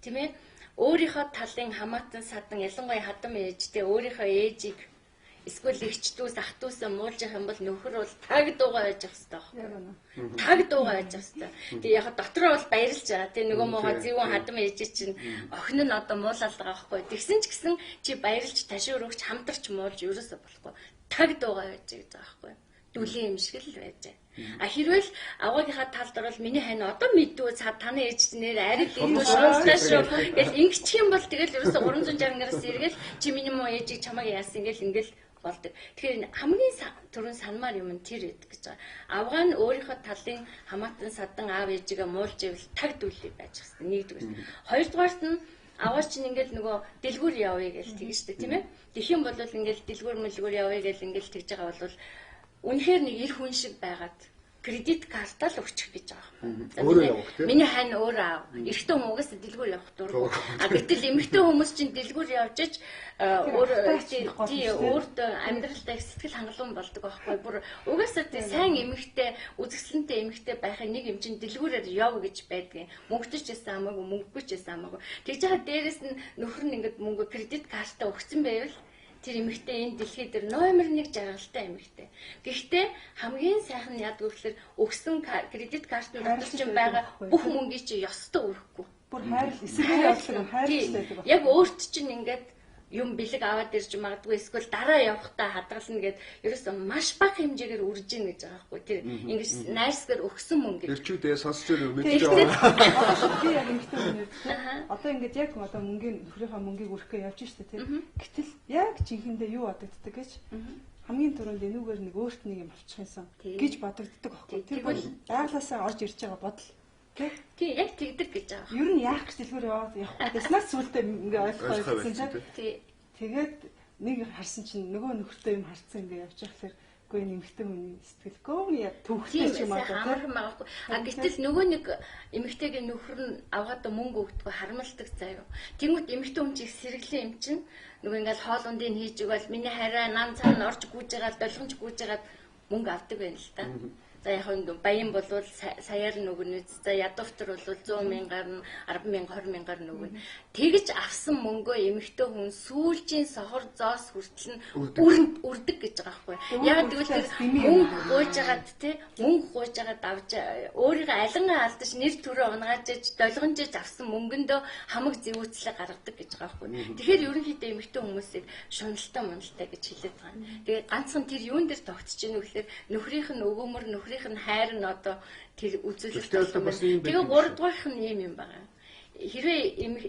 тийм ээ өөрийнхөө талын хамаатан садан ялангуяа хадам ээжтэй өөрийнхөө ээжийг эсвэл ихчдүүс ахтуусаа муулж явах юм бол нөхөр бол таг дуугаа байж ах хэвээр. Таг дуугаа байж ах хэвээр. Тэгээ яг дотроо бол баярлж байгаа. Тэгээ нөгөө муугаа зэвүүн хадам ээж чинь охин нь одоо муулаад байгаа байхгүй. Тэгсэн ч гэсэн чи баярлж ташуурууч хамтарч муулж ерөөсөө болохгүй. Таг дуугаа байж гэж байгаа байхгүй. Дүлийн юм шиг л байж. Хэрвээ л аваагийнхаа талд орол миний хань одоо мэдвэ таны ээж нэр арил илүү шуурлаа шүү гэл ингэчих юм бол тэгэл ерөөсө 360-аас эргэл чи миний муу ээжийг чамайг яасан ингээл болдог. Тэгэхээр хамгийн түрүүн санамаар юм нь тэр гэдэг гэж байгаа. Авгаа нь өөрийнхөө талын хамаатан садан аав ээжигээ муулж ивэл таг дүлээ байж хэвээр нэгдүгээр. Хоёрдугаарт нь аваа чинь ингээл нөгөө дэлгүүр явъя гэл тэгэн штэ тийм ээ. Тэгэх юм бол ингээл дэлгүүр мэлгүүр явъя гэл ингээл тэгж байгаа бол үнэхээр нэг эр хүн шиг байгаад кредит картаа л өгчих гэж байгаа. Өөрөө явах тийм. Миний хань өөрөө аав. Эрэгтэй хүн угаасаа дэлгүүр явах дурггүй. Гэтэл эмэгтэй хүмүүс чинь дэлгүүр явж иж өөрт амьдралдаа их сэтгэл хангалуун болдог байхгүй. Бүр угаасаа тий сайн эмэгтэй, үзэсгэлэнтэй эмэгтэй байхын нэг юм чинь дэлгүүрээр яв гэж байдгийн. Мөнгөч байсан хамаагүй, мөнгөгүй ч байсан хамаагүй. Тэгж байгаа дээрэс нь нөхөр нь ингээд мөнгө кредит картаа өгсөн байвал тэр эмэгтэй энэ дэлхий дээр номер 1 жаргалтай эмэгтэй. Гэхдээ хамгийн сайхан нь яадаг вэ гэхээр өгсөн кредит картын дотор чинь байгаа бүх мөнгийг чи ёстой өрөхгүй. Бүр хайр эсрэг явуулсан хайртай. Яг өөрт чинь ингээд юм бэлэг аваад ирж магадгүй эсвэл дараа явахдаа хадгална гэд ерөөсөө маш бага хэмжээгээр үрж ийн гэж байгаа байхгүй. Тэр ингэж найрсгаар өгсөн мөнгө. Ирчүүдээ сонсч мэдж байгаа. Би яг ингэсэн үнээр одоо ингэж яг одоо мөнгөний нөхрийнхөө мөнгийг өрөхөө явж штэ тийм. Гэтэл яг жинхэнэ юу бодогддаг гэж хамгийн түрүүнд энүүгээр нэг өөрт нэг юм авчих юмсан гэж бодогддог байхгүй. Тэр бол байглаасаа орж ирж байгаа бодол. Тий, яг тэгдэг гэж байгаа. Ер нь яах гэж дэлгүүр явахгүй дэснаас сүултээ ингээ ойлгохгүй гэсэн чинь. Тэгээд нэг харсан чинь нөгөө нөхөртэй юм харцсан ингээ явж байхлаар үгүй нэмэгтэй хүний сэтгэлгүй яг төвхтэй ч юм аа байхгүй. Гэтэл нөгөө нэг эмэгтэйгийн нөхөр нь аваад мөнгө өгдөггүй харамлдаг заяа. Тэнгүүт эмэгтэй хүн чинь сэргэлэн юм чинь нөгөө ингээл хоолундыг хийж өгөөл миний хараа нам цаана орж гүйж байгаа долгонж гүйж байгаа мөнгө авдаг байна л та. За яг энэ баян болвол саяар нөгөнө. За ядууфтар бол 100 мянгаар нь 10 мянга 20 мянгаар нөгөнө. Тэгж авсан мөнгөө эмэгтэй хүн сүүлжийн сохор зоос хүртэл нь үрдэг гэж байгаа байхгүй. Яг тэгвэл мөнгө гуйж агаад тий мөнгө гуйж агаад авч өөрийгөө алингаа алдаж нэр төрөө унгаажж долгонжиж авсан мөнгөндөө хамаг зэвүүцлээ гаргадаг гэж байгаа байхгүй. Тэгэхээр ерөнхийдөө эмэгтэй хүмүүсийг шуналтай муналтай гэж хэлээд байгаа. Тэгээ ганцхан тэр юун дээр тогтож ийн гэхэлэр нөхрийнх нь өгөөмөр нөхрийнх нь хайр нь одоо тэр үзүүлэлт болсон. Тэгээ 3 дугаарх нь юм байгаа. Хэрвээ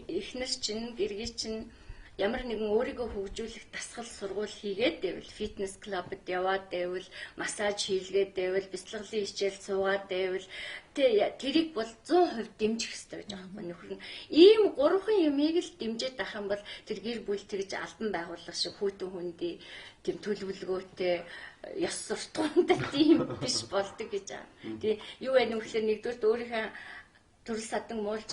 эхнэр чинь гэргий чинь ямар нэгэн өөрийгөө хөгжүүлэх дасгал сургууль хийгээд байвал фитнес клубд яваад байвал массаж хийлгээд байвал бяцлаглалын хичээл суугаад байвал тэрийг бол 100% дэмжих хэрэгтэй гэж байгаа юм нөхөр нь. Ийм 3 юмыг л дэмжиж авах юм бол тэр гэр бүл тэгж албан байгууллага шиг хүйтэн хүндий тийм төлөвлөгөөтэй ёс суртахуунтай тийм биш болдог гэж байгаа. Тэгээ юу вэ нөхөр нэгдүгээр өөрийнхөө төрөл садан муулж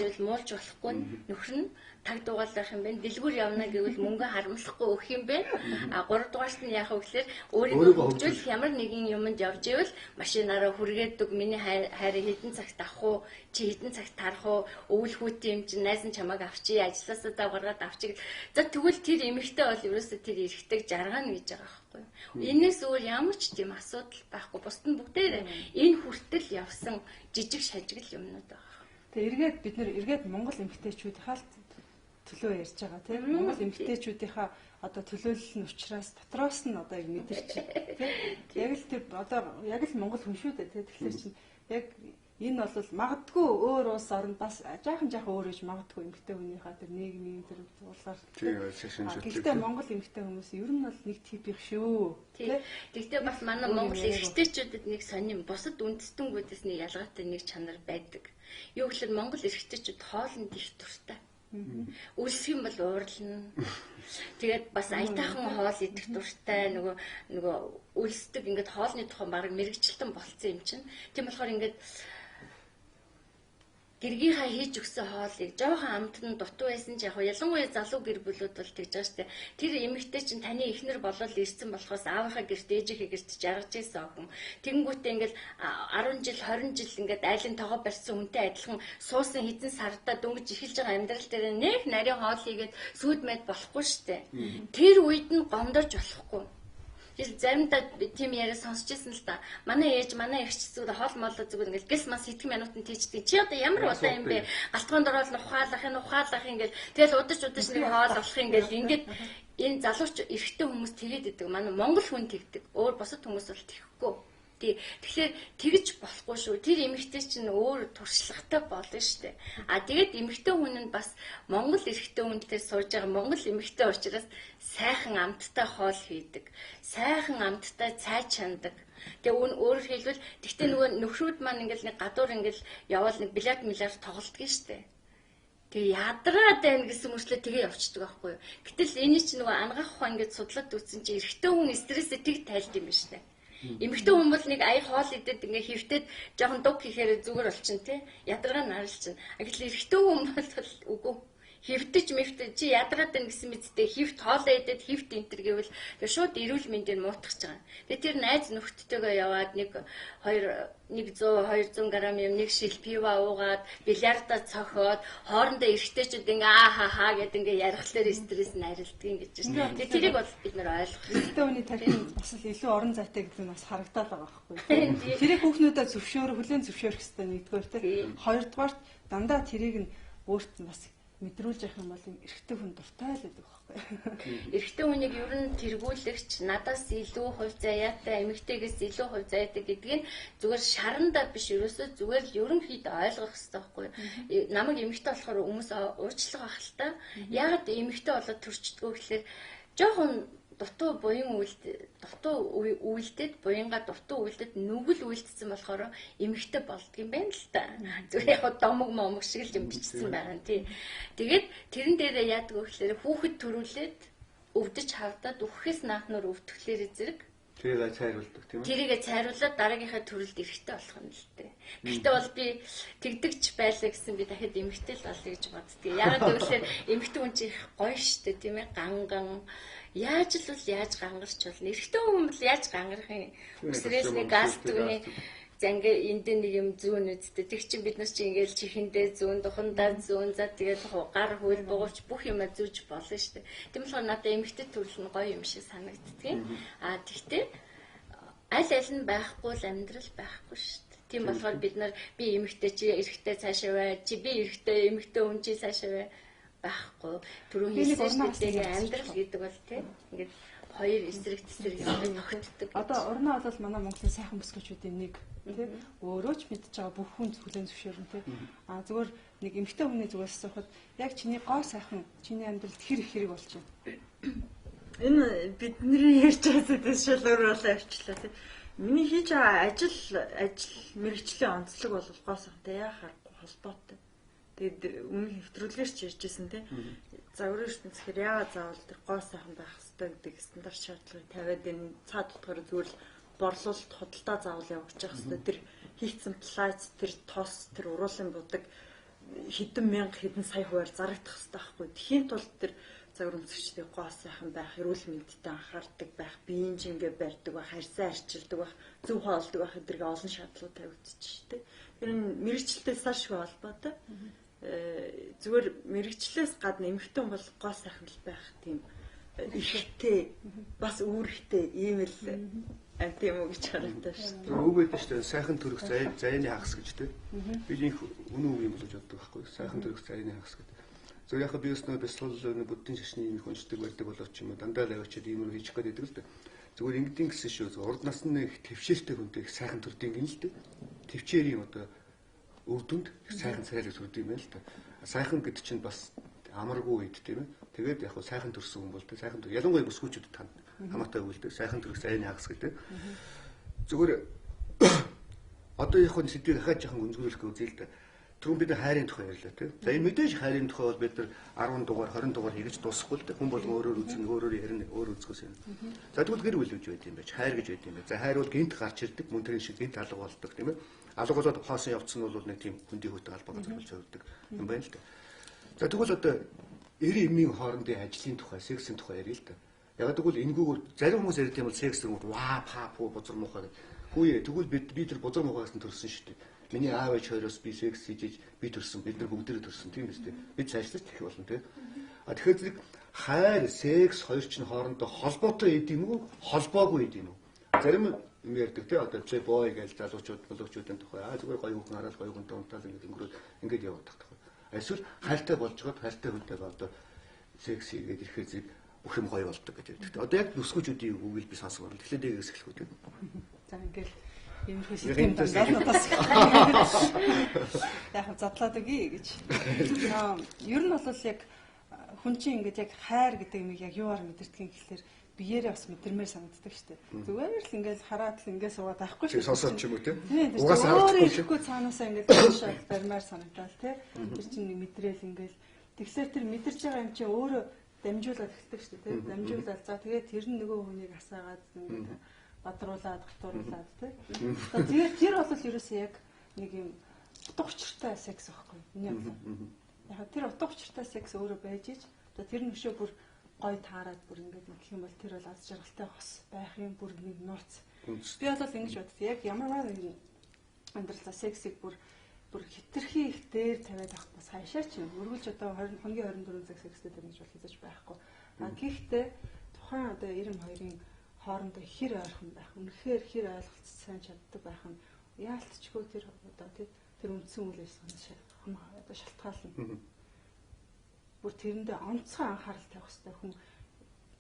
болохгүй нөхөр нь таг дугаалах юм байна. Дэлгүүр явна гэвэл мөнгө харамсахгүй өгөх юм байна. А 3 дугаарт нь яах вэ гэхээр өөрийгөө хөгжүүлэх ямар нэгэн юмд явж ивэл машинаараа хүргээд өг миний хайрыг хэдэн цагт авах уу? Чи хэдэн цагт тарах уу? Өвөл хүүтийн юм чинь найз нь чамайг авчий, ажилласаа завгаргаад авчиг. За тэгвэл тэр эмэгтэй бол ерөөсөө тэр эрэгтэйг жаргана гэж байгаа байхгүй юу? Энээс өөр ямар ч тийм асуудал байхгүй. Бусд нь бүгдээр энэ хүртэл явсан жижиг шажигл юмнууд байгаа. Тэгээ эргээд Монгол эмэгтэйчүүдийнхаа төлөө ярьж байгаа тийм Монгол эмэгтэйчүүдийнхаа одоо төлөөлөл нь учраас дотроос нь одоо яг мэдэрч тийм яг л тэр одоо яг л Монгол хүн шүү дээ тийм тэгэхээр чинь яг энэ бол магадгүй өөр улс оронд бас жаахан өөр гэж магадгүй эмэгтэй хүнийхээ тэр нийгмийн тэр уулаар гэхдээ Монгол эмэгтэй хүмүүс ер нь бол нэг тип их шүү тийм тэгтээ бас манай Монгол эрэгтэйчүүдэд нэг сонирм бусад үндэстэнгүүдээс нэг ялгаатай нэг чанар байдаг. Юу гэхээр Монгол эрэгтэйчүүд хоолнд их дуртай. Үлсэх юм бол уурлна. Тэгээд бас аятайхан хоол идэх дуртай нөгөө үлсдэг ингээд хоолны тухайн баг мэрэгчлэн болцсон юм чинь. Тийм болохоор ингээд гэргийнхаа хийж өгсөн хоолыг жоохон амтнд дутуу байсан ч яг ялангуяа залуу гэр бүлүүд бол тэгж байгаа штэ. Тэр эмэгтэй чинь таны эхнэр болол ирсэн болохоос аавынхаа гэрт ээжийнхээ гэрт жаргаж ийсэн охин. Тэгэнгүүтээ ингээл 10 жил 20 жил ингээд айлын тоогоо барьсан хүнтэй адилхан суусан хідэн сардаа дөнгөж эхэлж байгаа амьдрал дээр нэг нарийн хоол хийгээд сүйд мэд болохгүй штэ. Тэр үед нь гомдорж болохгүй. Заримдаа тийм яриа сонсч ирсэн л да. Манай ээж, манай эгч зүгээр хоол моолоо зүгээр ингээл гис мас хэдэн минутанд тийчдэг. Чи одоо ямар удаа юм бэ? Галтгоонд ороод ухаалах ингээл тэгэл удаж нэг хоол олох ингээл ингээд энэ залууч эрэгтэй хүмүүс тэгээд идэг. Манай монгол хүн тэгдэг. Өөр бусад хүмүүс бол тэгхгүй. Тэгэхээр тэгж болохгүй шүү. Тэр эмэгтэй чинь өөр туршлагатай болно штэ. А тэгээд эмэгтэй хүн нь бас монгол эрэгтэй хүнтэй сууж байгаа монгол эмэгтэй учраас сайхан амттай хоол хийдэг. Сайхан амттай цай чандаг. Тэгээ өөрөөр хэлбэл тэгтээ нөгөө нөхрүүд маань ингээл нэг гадуур ингээл яваал нэг бильярд тоглолтгоо штэ. Тэгээ ядраад байна гэсэн мөрчлөө тэгээ явчихдаг байхгүй юу. Гэтэл энэ чинь нөгөө ангаах ухаан ингээд судлаад үзсэн чинь эрэгтэй хүн стрессээ тэг тайлд юм байна штэ. Эмэгтэй хүн бол нэг ая хоол идэд ингээ хөвтөд жоохон дуг хийхээр зүгээр болчихно тий. Ядаргаа нарилчихна. Гэтэл эрэгтэй хүн бол үгүй. Хөвтөж чи ядраад байна гэсэн мэдтэй хөвт хоолоо идэд хөвт энтер гэвэл тэгээ шууд эрүүл мэндийг муутгах байгаа. Тэгээ тэр найз нөхдөдтэйгээ яваад 100-200 грамм юм нэг шил пива уугаад бильярдаа цохоод хоорондоо эргэжтэйчүүд ингээ хаа гэд ингээ ярихлаар стресс нарилдгийг гэж байна. Тэгээ тэрийг бол бид нэр ойлгох. Эрэгтэй хүний тархинд бас л илүү орон зайтай гэдэг нь бас харагдаад байгаа байхгүй. Тэрийг хүүхнүүдэд хүлээн зөвшөөрөх хэрэгтэй нэгдүгээр те. Хоёрдугаарт дандаа тэрийг нь өөрт нь бас мэдрүүлж явах юм бол эрэгтэй хүн дуртай л гэдэг байхгүй. Эрэгтэй хүнийг ер нь тэргүүлэгч надаас илүү хувь заяатай, эмэгтэйгээс илүү хувь заяатай гэдгийг зүгээр шарандаа биш ерөөсөө зүгээр л ерөнхийдөө ойлгох хэрэгтэй байхгүй. Намайг эмэгтэй болохоор хүмүүс уучлах байх л та. Яагаад эмэгтэй болоод төрчдгөө гэхээр жоохон дутуу үйлдэд буянга дутуу үйлдэд нүгэл үйлдсэн болохоор эмэгтэй болдгийм байна л та. Зүгээр яг домог момог шиг л юм бичсэн байгаа нь тий. Тэгээд тэрэн дээрээ яадаг вэ гэхээр хүүхэд төрүүлээд өвдөж хавдаад үхэхээс наахнаар өвтгөхлөөр зэрэг тэрийг цайруулдаг тийм үү? Тэрийг цайруулаад дараагийнхаа төрөлд эрэхтэй болох юм л дээ. Гэхдээ бол би тэгдэгч байлаа гэсэн би дахиад эмэгтэй л болъё гэж боддгийг. Яагаад гэвэл эмэгтэй хүн чинь их гоё штэ тийм ээ ганган яаж гангарч болно. Эрэгтэй хүн бол яаж гангарах юм? Өсрэлний газ дүгний зангээ энд нэг юм зүүн үсттэй. Тэг чинь бид нар чи ингээл чихэндээ зүүн, духандаа зүүн, за тэгээд гар хөл бугуулж бүх юм зүүж болно штэ. Тийм болохоор надад эмэгтэй төрөл нь гоё юм шиг санагддгийг. А тэгтээ аль нь байхгүй л амьдрал байхгүй штэ. Тийм болохоор бид нар би эмэгтэй чи эрэгтэй цаашаа бай, чи би эрэгтэй эмэгтэй хүн чи цаашаа бай байхгүй. Түрүү хэлсэн штэ амьдрал гэдэг бол тийм ингээд хоёр эсрэг юм тогтдог. Одоо орноо бол манай Монголын сайхан бүсгүйчүүдийн нэг тийм өөрөө ч мэдж байгаа бүх хүн хүлээн зөвшөөрнө тийм. А зүгээр нэг эмэгтэй хүний зүгээс асуухад яг чиний гоо сайхан чиний амьдралд хэр их хэрэг болж байна. Энэ бидний ярьж байгаа шалгуур болоо авчлаа тийм. Миний хийж байгаа ажил мэргэжлийн онцлог бол гоо сайхантай яхахгүй холбоотой. Тэгээд өмнө хэвтрүүлгээрч ярьжсэн тийм. Загвар ертөнцөөр яагаад заавал тэр гоо сайхан байх хэрэгтэй гэдэг стандарт шаардлагыг тавиад энэ цаад утгаар зүгээр л борлуулалт худалдаа заавал явуулж явах хэрэгтэй. Тэр хийцэн плац, тэр тос, тэр уруулын будаг хэдэн мянга хэдэн сая хувиар зарагдах хэрэгтэй байхгүй. Тэхийн тулд тэр загвар өмсөгчдийн гоо сайхан байх, эрүүл мэндэд анхаардаг байх, биеийн жингээ барьдаг байх, харьцаа арчилдаг байх, зөв хоолдог байх гэдэргээ олон шаардлага тавигдчих шүү дээ. Тэр нь мэрэгчлэлээс салшгүй холбоотой. Зүгээр мэрэгчлээс гадна эмэгтэй бол гоо сайхан л байх тийм ихтэй бас үүрэгтэй ийм л амт юм уу гэж харагдаж шүү дээ. Үг байдаг шүү дээ. Сайхан төрөх зайны хагас гэж тийм. Би энэ үнэн үг юм болж боддог байхгүй. Сайхан төрөх зайны хагас гэдэг. Зөв яхаа би өснөө бясалгал буддын шашны юм их уншдаг барьдаг боловч юм уу дандаа л аваачаад ийм үү хийчих гээд байдаг л дээ. Зүгээр ингэдийн гэсэн шүү. Урд насны их твшээлтэй хүнтэй их сайхан төрдөг юм л дээ. Твчээрийн одоо өв дүнд их сайхан цайлаг төрдөг юм байна л да. Сайхан гэдэг чинь бас амаргүй үед тийм ээ. Тэгээд яг хөө сайхан төрсөн хүн бол тэ сайхан төр. Ялангуяа бүсгүүчүүд тань хамаатай үлдээ. Сайхан төрөх зайны хагас гэдэг. Зүгээр одоо яг хөө сэдвийг дахиад жоохон гүнзгийрүүлэх гэж үзье л да. Түрүүн бид хайрын тухай ярьлаа тийм. За энэ мэдээж хайрын тухай бол бид нар 10 дугаар 20 дугаар хийж дуусахгүй л дээ. Хүн болгон өөрөөр үзэн өөрөөр ярина өөр үзгөөс юм. За тэгвэл гэр бүл гэж байд юм байж хайр гэж байд юм байна. За хайр бол гинт гарч ирдэг мөн тэрийн шиг гинт алга болдог тийм ээ. Алга болоод хоосон явцсан бол нэг тийм хүндий хөтөг албагаар зөвлөж өгдөг юм байна л дээ. За тэгвэл одоо эр эмийн хоорондын ажлын тухай сексийн тухай ярил л да. Яг тэгвэл энэгүүгээр зарим хүмүүс ярьд юм бол секс гэнгүүт ваа па пу бузар муухай гэдэг. Хүүе тэгвэл би тэр бузар муухайгаас нь төрсөн шүү дээ. Миний аав ээж хоёроос би секс хийж би төрсөн. Бид нар бүгдээрээ төрсөн тийм биз дээ. Бид цаашлаж тэгэх болно тийм. А тэгэхээр зэрэг хайр, секс хоёр ч хоорондоо холбоотой идэм үү? Холбоогүй идэм үү? Зарим юм ярьдаг тийм. Одоо play boy гэж залуучууд, боловчуудын тухай. Зүгээр гоё хүн хараад гоё хүнтэй унтаал ингээд яваад тах. Эсвэл хайртай болж байгаа хайртай хүнтэйгээ одоо секс хийгээд ирэхээр зэрэг бүх юм гоё болдог гэж ярьдаг. Одоо яг нүсгүүчүүдийн үгийг би сонсгоо. Тэгэхээр дээрээс эхлэх үү тийм. За ингээд иймэрхүү систем дандаас яг задлаад өгье гэж. Ер нь бол яг хүн чинь ингээд яг хайр гэдэг юм яг юугаар мэдэрдэг юм гэхэлэр биеэрээ бас мэдэрмээр санагддаг шүү дээ. Зүгээр л ингээд хараад л ингээд суугаад байхгүй шүү. Сонсоод ч юм уу тийм. Угаас харахгүй цаанаасаа ингээд шууд барьмаар санагдал тийм. Тэр чинь мэдрээл ингээд тэгэхээр тэр мэдэрч байгаа юм чинь өөрөө дамжуулаад эхэлдэг шүү дээ тийм. Дамжуулаад за тэгээд тэр нь нөгөө хүнийг асаагаад ингээд бадруулаад гатууруулаад тийм. Тэгээд тэр бол ерөөсөө яг нэг юм утга учиртай секс байхгүй. Миний бодлоо. Яг тэр утга учиртай секс өөрөө байж ич. Тэр нь өшөө бүр гой таарад бүр ингээд гэх юм бол тэр бол аз жаргалтай хос байх юм бүр нэг нууц. Би бол ингэж боддог. Яг ямар нэгэн амьдралаа сексийг бүр хитрхи их дээр тавиад авах бас хайшаа ч юм. Өргөлж одоо 20 хоногийн 24 цаг секстэй дэрнэж бол хийж байхгүй. А гэхдээ тухайн одоо 92-ын хоорондоо хэр ойрхон байх. Үнэхээр хэр ойлголцож сайн чаддаг байх нь яалтчгүй тэр одоо тэр үндсэн үйл ажиллагааны одоо шалтгаална. Бүр тэрэндээ онцгой анхаарал тавих хэрэгтэй хүн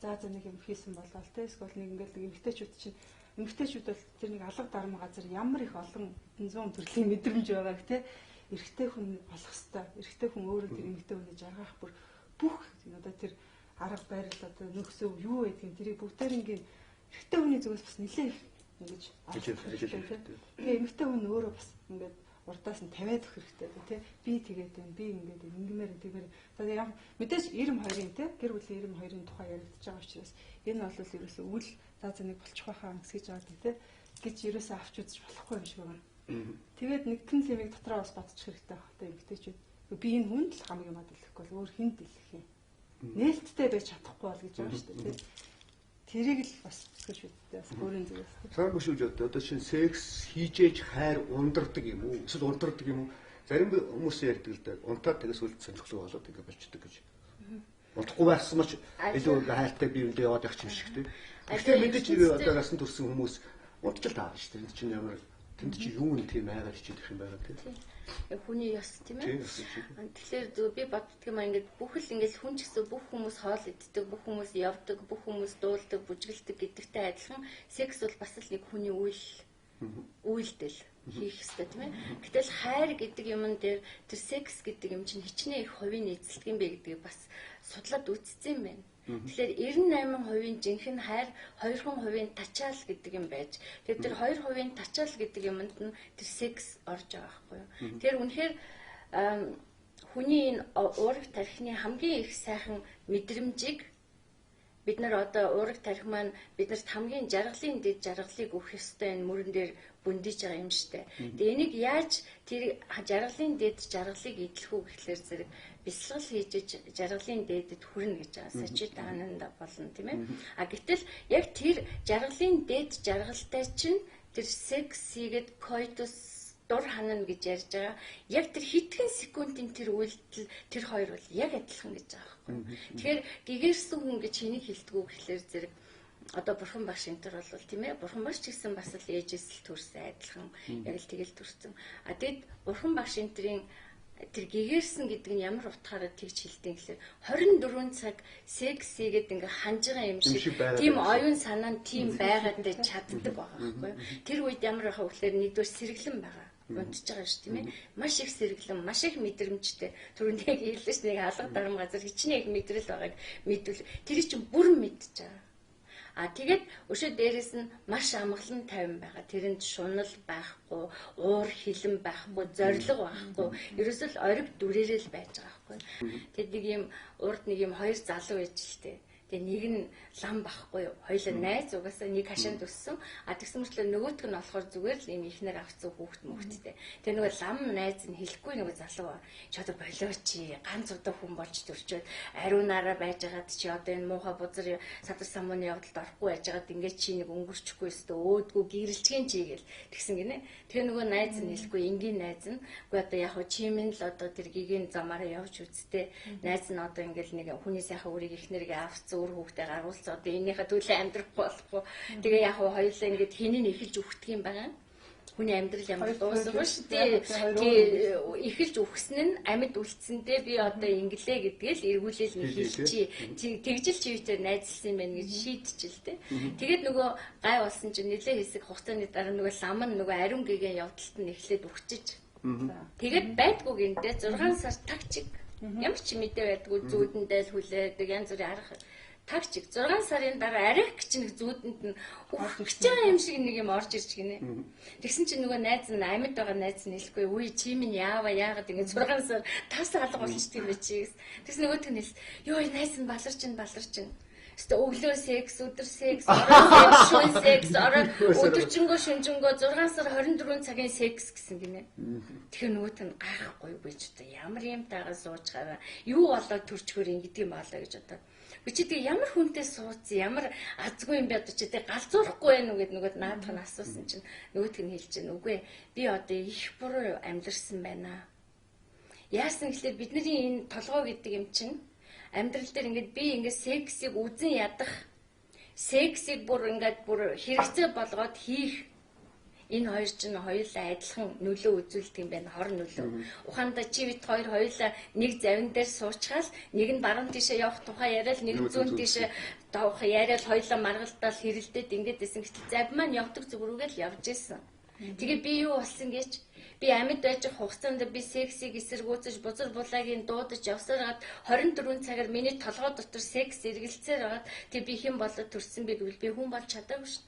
за нэг юм хийсэн болоо л те эсвэл нэг ингээл нэг эмгтээчүүд чинь эмгтээчүүд бол тэр нэг алга дарма газар ямар их олон 100 төрлийн мэдрэмж байгааг те эрэгтэй хүн олох хэрэгтэй. Эрэгтэй хүн өөрөө тэр эмгтээ хүнээ жаргах бүр бүх одоо тэр арга барил одоо нөхсөв юу байдгийг тэрийг бүгдээрингийн эрэгтэй хүний зүгээс бас нэлээ ингэж тэгээ эмгтээ хүн өөрөө бас ингээд урдаас нь тавиад өгөх хэрэгтэй тий. Би тэгээд байна. Би ингээд ингэмээр тэгмээр. За яг мэдээж 92-ын тий гэр бүлийн 92-ын тухай яригдчихэж байгаа учраас энэ бол ерөөсөө үл за нэг болчих байхаа гэж байгаа тий. Гэж ерөөсөө авч үзэж болохгүй юм шиг байна. Тэгээд нэгэн лимиг дотроо бас бодчих хэрэгтэй байх тий эмгтээчүүд. Би энэ хүнд л хамгийн мад хэлэхгүй бол өөр хүнд хэлэх юм. Нээлттэй байж чадахгүй бол гэж байгаа шүү дээ тий. Тэрийг л бас гэж үдтэй бас өөрийн зүгээс. Саргүй шүү дээ. Одоо чинь секс хийжээж хайр ундардаг юм уу? Эсвэл ундардаг юм уу? Зарим хүмүүс ярьдаг л дээ. Унтаад тэгээс үлд сонирхлоо болоод ингэ болчдөг гэж. Унтахгүй байсан маш илүү хайртай биеиндээ яваад явах юм шиг тий. Тэгэхээр мэдээж одоо насан турсан хүмүүс унтчих таа шүү дээ. Энд чинь ямар тэнд чи юу нэг тийм айгаар хичээх юм байна тий. Хүний ёс тийм ээ. Тэгэхээр би боддог юм ингээд бүх л ингээд хүн ч гэсэн бүх хүмүүс хоол иддэг, бүх хүмүүс явдаг, бүх хүмүүс дуулдаг, бүжгэлдэг гэдэгтэй адилхан секс бол бас л нэг хүний үйлдэл хийх ёстой тийм ээ. Гэтэл хайр гэдэг юмн дээр тэр секс гэдэг юм чинь хичнээн их хувийн эзэлдэг юм бэ гэдгийг бас судлаад үзсэн юм байна. Тэгэхээр 98% жинхэнэ хайр 2% тачаал гэдэг юм байж. Тэгэхээр тэр 2% тачаал гэдэг юмд нь тэр секс орж байгаа байхгүй юу. Тэгэхээр үнэхээр хүний энэ уурах тархины хамгийн их сайхан мэдрэмжийг бид нар одоо уурах тарих маань биднэрт хамгийн жаргалын дэд жаргалыг өгөх ёстой энэ мөрөн дээр бүндийж байгаа юм штэ. Тэгээ энийг яаж тэр жаргалын дэд жаргалыг идэх үү гэхлээр зэрэг бясалгал хийж жаргалын дээдэд хүрнэ гэж байгаа. Сачитананда болно тийм ээ. А гэтэл яг тэр жаргалын дэд жаргалтай чинь тэр секс хийгээд койтус дур ханана гэж ярьж байгаа. Яг тэр хэдхэн секундын тэр үйлдэл тэр хоёр бол яг адилхан гэж байгаа байхгүй. Тэгэхээр гэгэрсэн хүн гэж хэнийг хэлдэг үү гэхлээр зэрэг одоо бурхан багш энэ төр бол тийм ээ бурхан багш ч гэсэн бас л ээжээс л төрсэн адилхан яг л тэгэл төрсэн. А тэгэд бурхан багш энэ төрийн тэр гэгэрсэн гэдэг нь ямар утгаараа тэгж хэлдэг гэхлээр 24 цаг секс хийгээд ингээ ханж байгаа юм шиг тийм оюун санаа нь тийм байгаад чаддаг байгаа байхгүй. Тэр үед ямар байхаа гэхлээр нэгдүгээр сэргэлэн байгаа. Унтж байгаа шүү тийм ээ. Маш их сэргэлэн, маш их мэдрэмжтэй. Түрүүнд яг хэллээ ш нэг алга дарам газар хичнээн их мэдрэл байгааг мэдвэл тэр чинь бүр мэдж байгаа. А тэгээд өшөө дээрээс нь маш амгалан тайван байгаа. Тэрэнд шунал байхгүй, уур хилэн байхгүй, зориг байхгүй. Ерөөсөө л ориг дүрээрээ л байж байгаа байхгүй. Тэгээд нэг юм урд нэг юм хоёр залуу байж л тээ. Тэгээ нэг нь лам байхгүй юу. Хоёулаа найз угаасаа нэг хашаанд өссөн. А тэгсэн мөртлөө нөгөөтг нь болохоор зүгээр л юм ихнэр авцсан хүүхэд мөхттэй. Тэгээ нөгөө лам найз нь хэлэхгүй нөгөө залуу чи одоо болооч ганц удаа хүн болж төрчөөд ариунаараа байж байгаад чи одоо энэ муухай бузар садар самууны явдалд орохгүй байж байгаад ингээд чи нэг өнгөрчихгүй өстө өөдгөө гэрэлчгэн чи гээл тэгсэн гинэ. Тэгээ нөгөө найз нь хэлэхгүй энгийн найз нь үгүй одоо яг чи минь л одоо тэр гигийн замаараа явж үзтээ. Найз нь одоо ингээд нэг хүний сайхан үрийг ихнэргээ авцсан өөр хүүхдээ гаруулсан одоо энийхээ төлөө амьдрахгүй болохгүй. Тэгээ яг хоёулаа ингээд хэнийг эхэлж үхдэг юм байгаа. Хүний амьдрал ямар дуусах шүү дээ. Эхэлж үхсэн нь амьд үлдсэндээ би одоо инглээ гэдгээл эргүүлэл нь хэлчихье. Тэгжил чивтэй найзлсан юм байна гэж шийдчихэл дээ. Тэгээд нөгөө гай болсон чинь нэлээ хэсэг хугацааны дараа нөгөө лам нь нөгөө ариун гэгийн явдалт нь эхлээд үхчихэж. Тэгээд байдгүй гинтэй 6 сар тагчиг. Ямар ч мэдээ байдгүй зүүдэндээ л хүлээдэг янз бүрийн арга тагчиг 6 сарын дараа арих гэж нэг зүүдэнд нь өгч байгаа юм шиг нэг юм орж ирж гинэ. Тэгсэн чинь нөгөө найз нь амьд байгаа найз нь хэлэхгүй үе чи минь яагаад ингэ 6 сар тас алга болчихсон юм бэ чи гэсэн. Тэгсэн нөгөөт нь хэл ёо найз нь баларч байна. Өглөө секс, өдөр секс, шөнө секс, өдөржингөө шүнжингөө 6 сар 24 цагийн секс гэсэн гинэ. Тэгэхээр нөгөөт нь гайхахгүй би ч одоо ямар юм таагаа сууж байгаа. Юу болоод төрчгөр ингэдэг юм болоо гэж одоо. Би чи тэг ямар хүнтэй суудсан, ямар азгүй юм бэ одоо чи тэг галзуурахгүй байх уу гэд нөгөөд наадах нь асуусан чинь нөгөөт нь хэлж байна. Үгүй би одоо их буруу амьдэрсэн байна. Яасан гэхэлээ бидний энэ толгой гэдэг юм чинь амьдрал дээр ингээд би ингээд сексийг үзэн ядах сексийг бүр хэрэгцээ болгоод хийх энэ хоёр чинь хоёулаа адилхан нөлөө үзүүлдэг юм байна хор нөлөө. Ухаанда чи бит хоёулаа нэг завин дээр суучгаал нэг нь баруун тишээ явах тухай яриад нэг зүүн тишээ тавах яриад хоёулаа маргалдаал хэрэлдээд ингээд исэн гэтэл зав маань явдаг зүгрүүгээ л явж исэн. Тэгээ би юу болсон гэж би амьд байж хугацаанд би сексийг эсэргүүцэж бузар булаагийн дуудаж явсараад 24 цагаар миний толгой дотор секс эргэлцээр байгаад тэг би хэн болоод төрсөн бэ гэвэл би хүн болж чадаагүй шүү.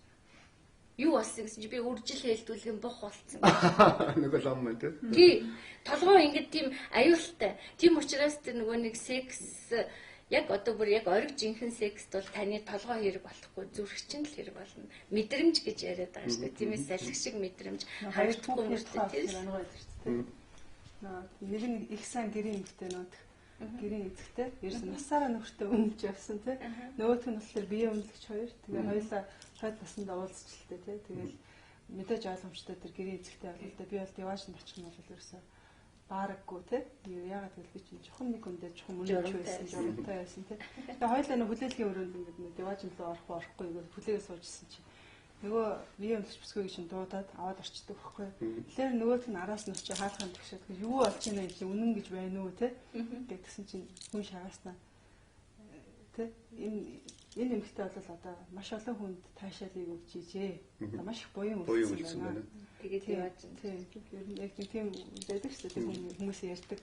Юу болсон гэсэн чи би үржил хэлдүүлгэн бох болцсон. Нөгөө лам мэ тий. Толгой ингээд тийм аюултай. Тийм учраас тэр нөгөө нэг секс яг одоо бүр яг ориг жинхэнэ секст бол таны толгой хэрэг болохгүй зүрхчин л хэрэг болно. Мэдрэмж гэж яриад байгаа шүү дээ. Тиймээс салхи шиг мэдрэмж харагдахгүй мөртэй тийм. Нэг нь их сайн гэрийн эмэгтэй нөт. Гэрийн эзэгтэй ерөөс насаараа нөхөртөө өмнөж явсан тий. Нөгөөх нь болохоор биеэ өмнөлгч хоёр. Тэгээ хоёулаа шууд насанд уулзчихлээ тий. Тэгэл мэдээж ойлгомжтой тэр гэрийн эзэгтэй бол би бол диваашнд очих нь бол ерөөсөө баараггүй тий. Яагаад гэвэл би чинь жоохон нэг өндөө жоохон мөнөж байсан, журамтай байсан тий. Тэгээ хоёулаа нэг хүлээлгийн өрөөнд ингээд диваажин руу орохгүй ингээд хүлээгээ суужсэн чинь нөгөө биеэ өмсч бүсгүй гэж дуудаад аваад орчдөг байхгүй. Тэгэхээр нөгөөт нь араас нь очиж хаалхаа төгшөөд юу болж байна гэж үнэн гэж байна уу тий. Тэгсэн чинь хүн шагааснаа тий. Энэ эмэгтэй бол одоо маш олон хүнд таашаалыг өгч ижээ. Маш их буян үлдсэн байна. Тэгээд тийм ер нь яг тийм байдаг шүү дээ хүмүүс ярьдаг.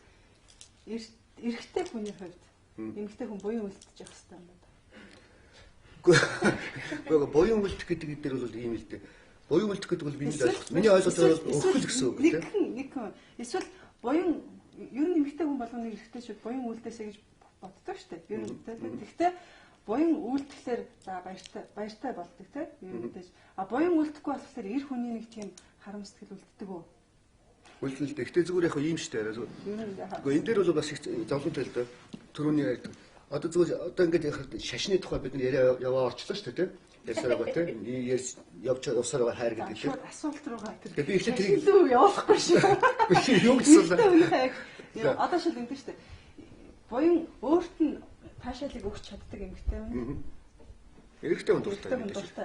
Эрэгтэй хүний хувьд эмэгтэй хүн буян үлдчих хэвээр юм байна. Гэхдээ буян үлдэх гэдэг дээр бол ийм л дээ. Буян үлдэх гэдэг бол миний ойлголтоор өхөл гэсэн үг тийм. Нэг эсвэл буян ер нь эмэгтэй хүн болгоныг эрэгтэй шүү буян үлдээсэй гэж боддог шүү дээ. Ер нь гэхдээ буян үйлдэхлээр за баяртай болдог тийм мэдээж. А буян үйлдэхгүй болохоор эр хүний нэг тийм харам сэтгэл үлддэг үү? Үлдэлтэй. Гэтэ зүгээр яг ийм штэ. Гэхдээ энэ дээр бол бас их зовлонтой л да. Төрөний ярьдаг. Одоо зүгээр одоо ингээд шашны тухай бид нэр яваа орчлоо шүү дээ тийм. Ярьсаар байгаа тийм. Явж явсаар байгаа хайр гэдэг тийм. Асуулт руугаа тэр. Тэгээ би ихтэй тэрийг илүү явуулахгүй шүү. Юу гэсэн бэ? Одоо шил ингэдэж шүү дээ. Буян өөрт нь таашаалыг өгч чаддаг эмэгтэй байна. Эрэгтэй хүн дуртай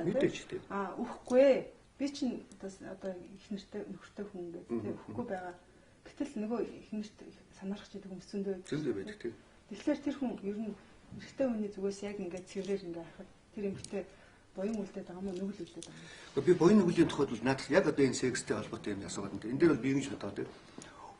мэдээж тийм. Өгөхгүй. Би чинь одоо их нэртэй нөхөртэй хүн гэдэг тийм өгөхгүй байгаа. Гэтэл нөгөө их нэрт санаарах чийдэг хүмүүс зөндөө байдаг тийм. Тэгэхээр тэр хүн ер нь эрэгтэй хүний зүгээс яг ингээд цэврээр ингээд харахад тэр эмэгтэй буян үлдээд байгаа мó нүгэл үлдээд байгаа юм. Би буян нүглийн тухайд бол надад яг одоо энэ секстэй холбоотой юм асуугаад энэ дээр бол би ингэж бодоод тийм.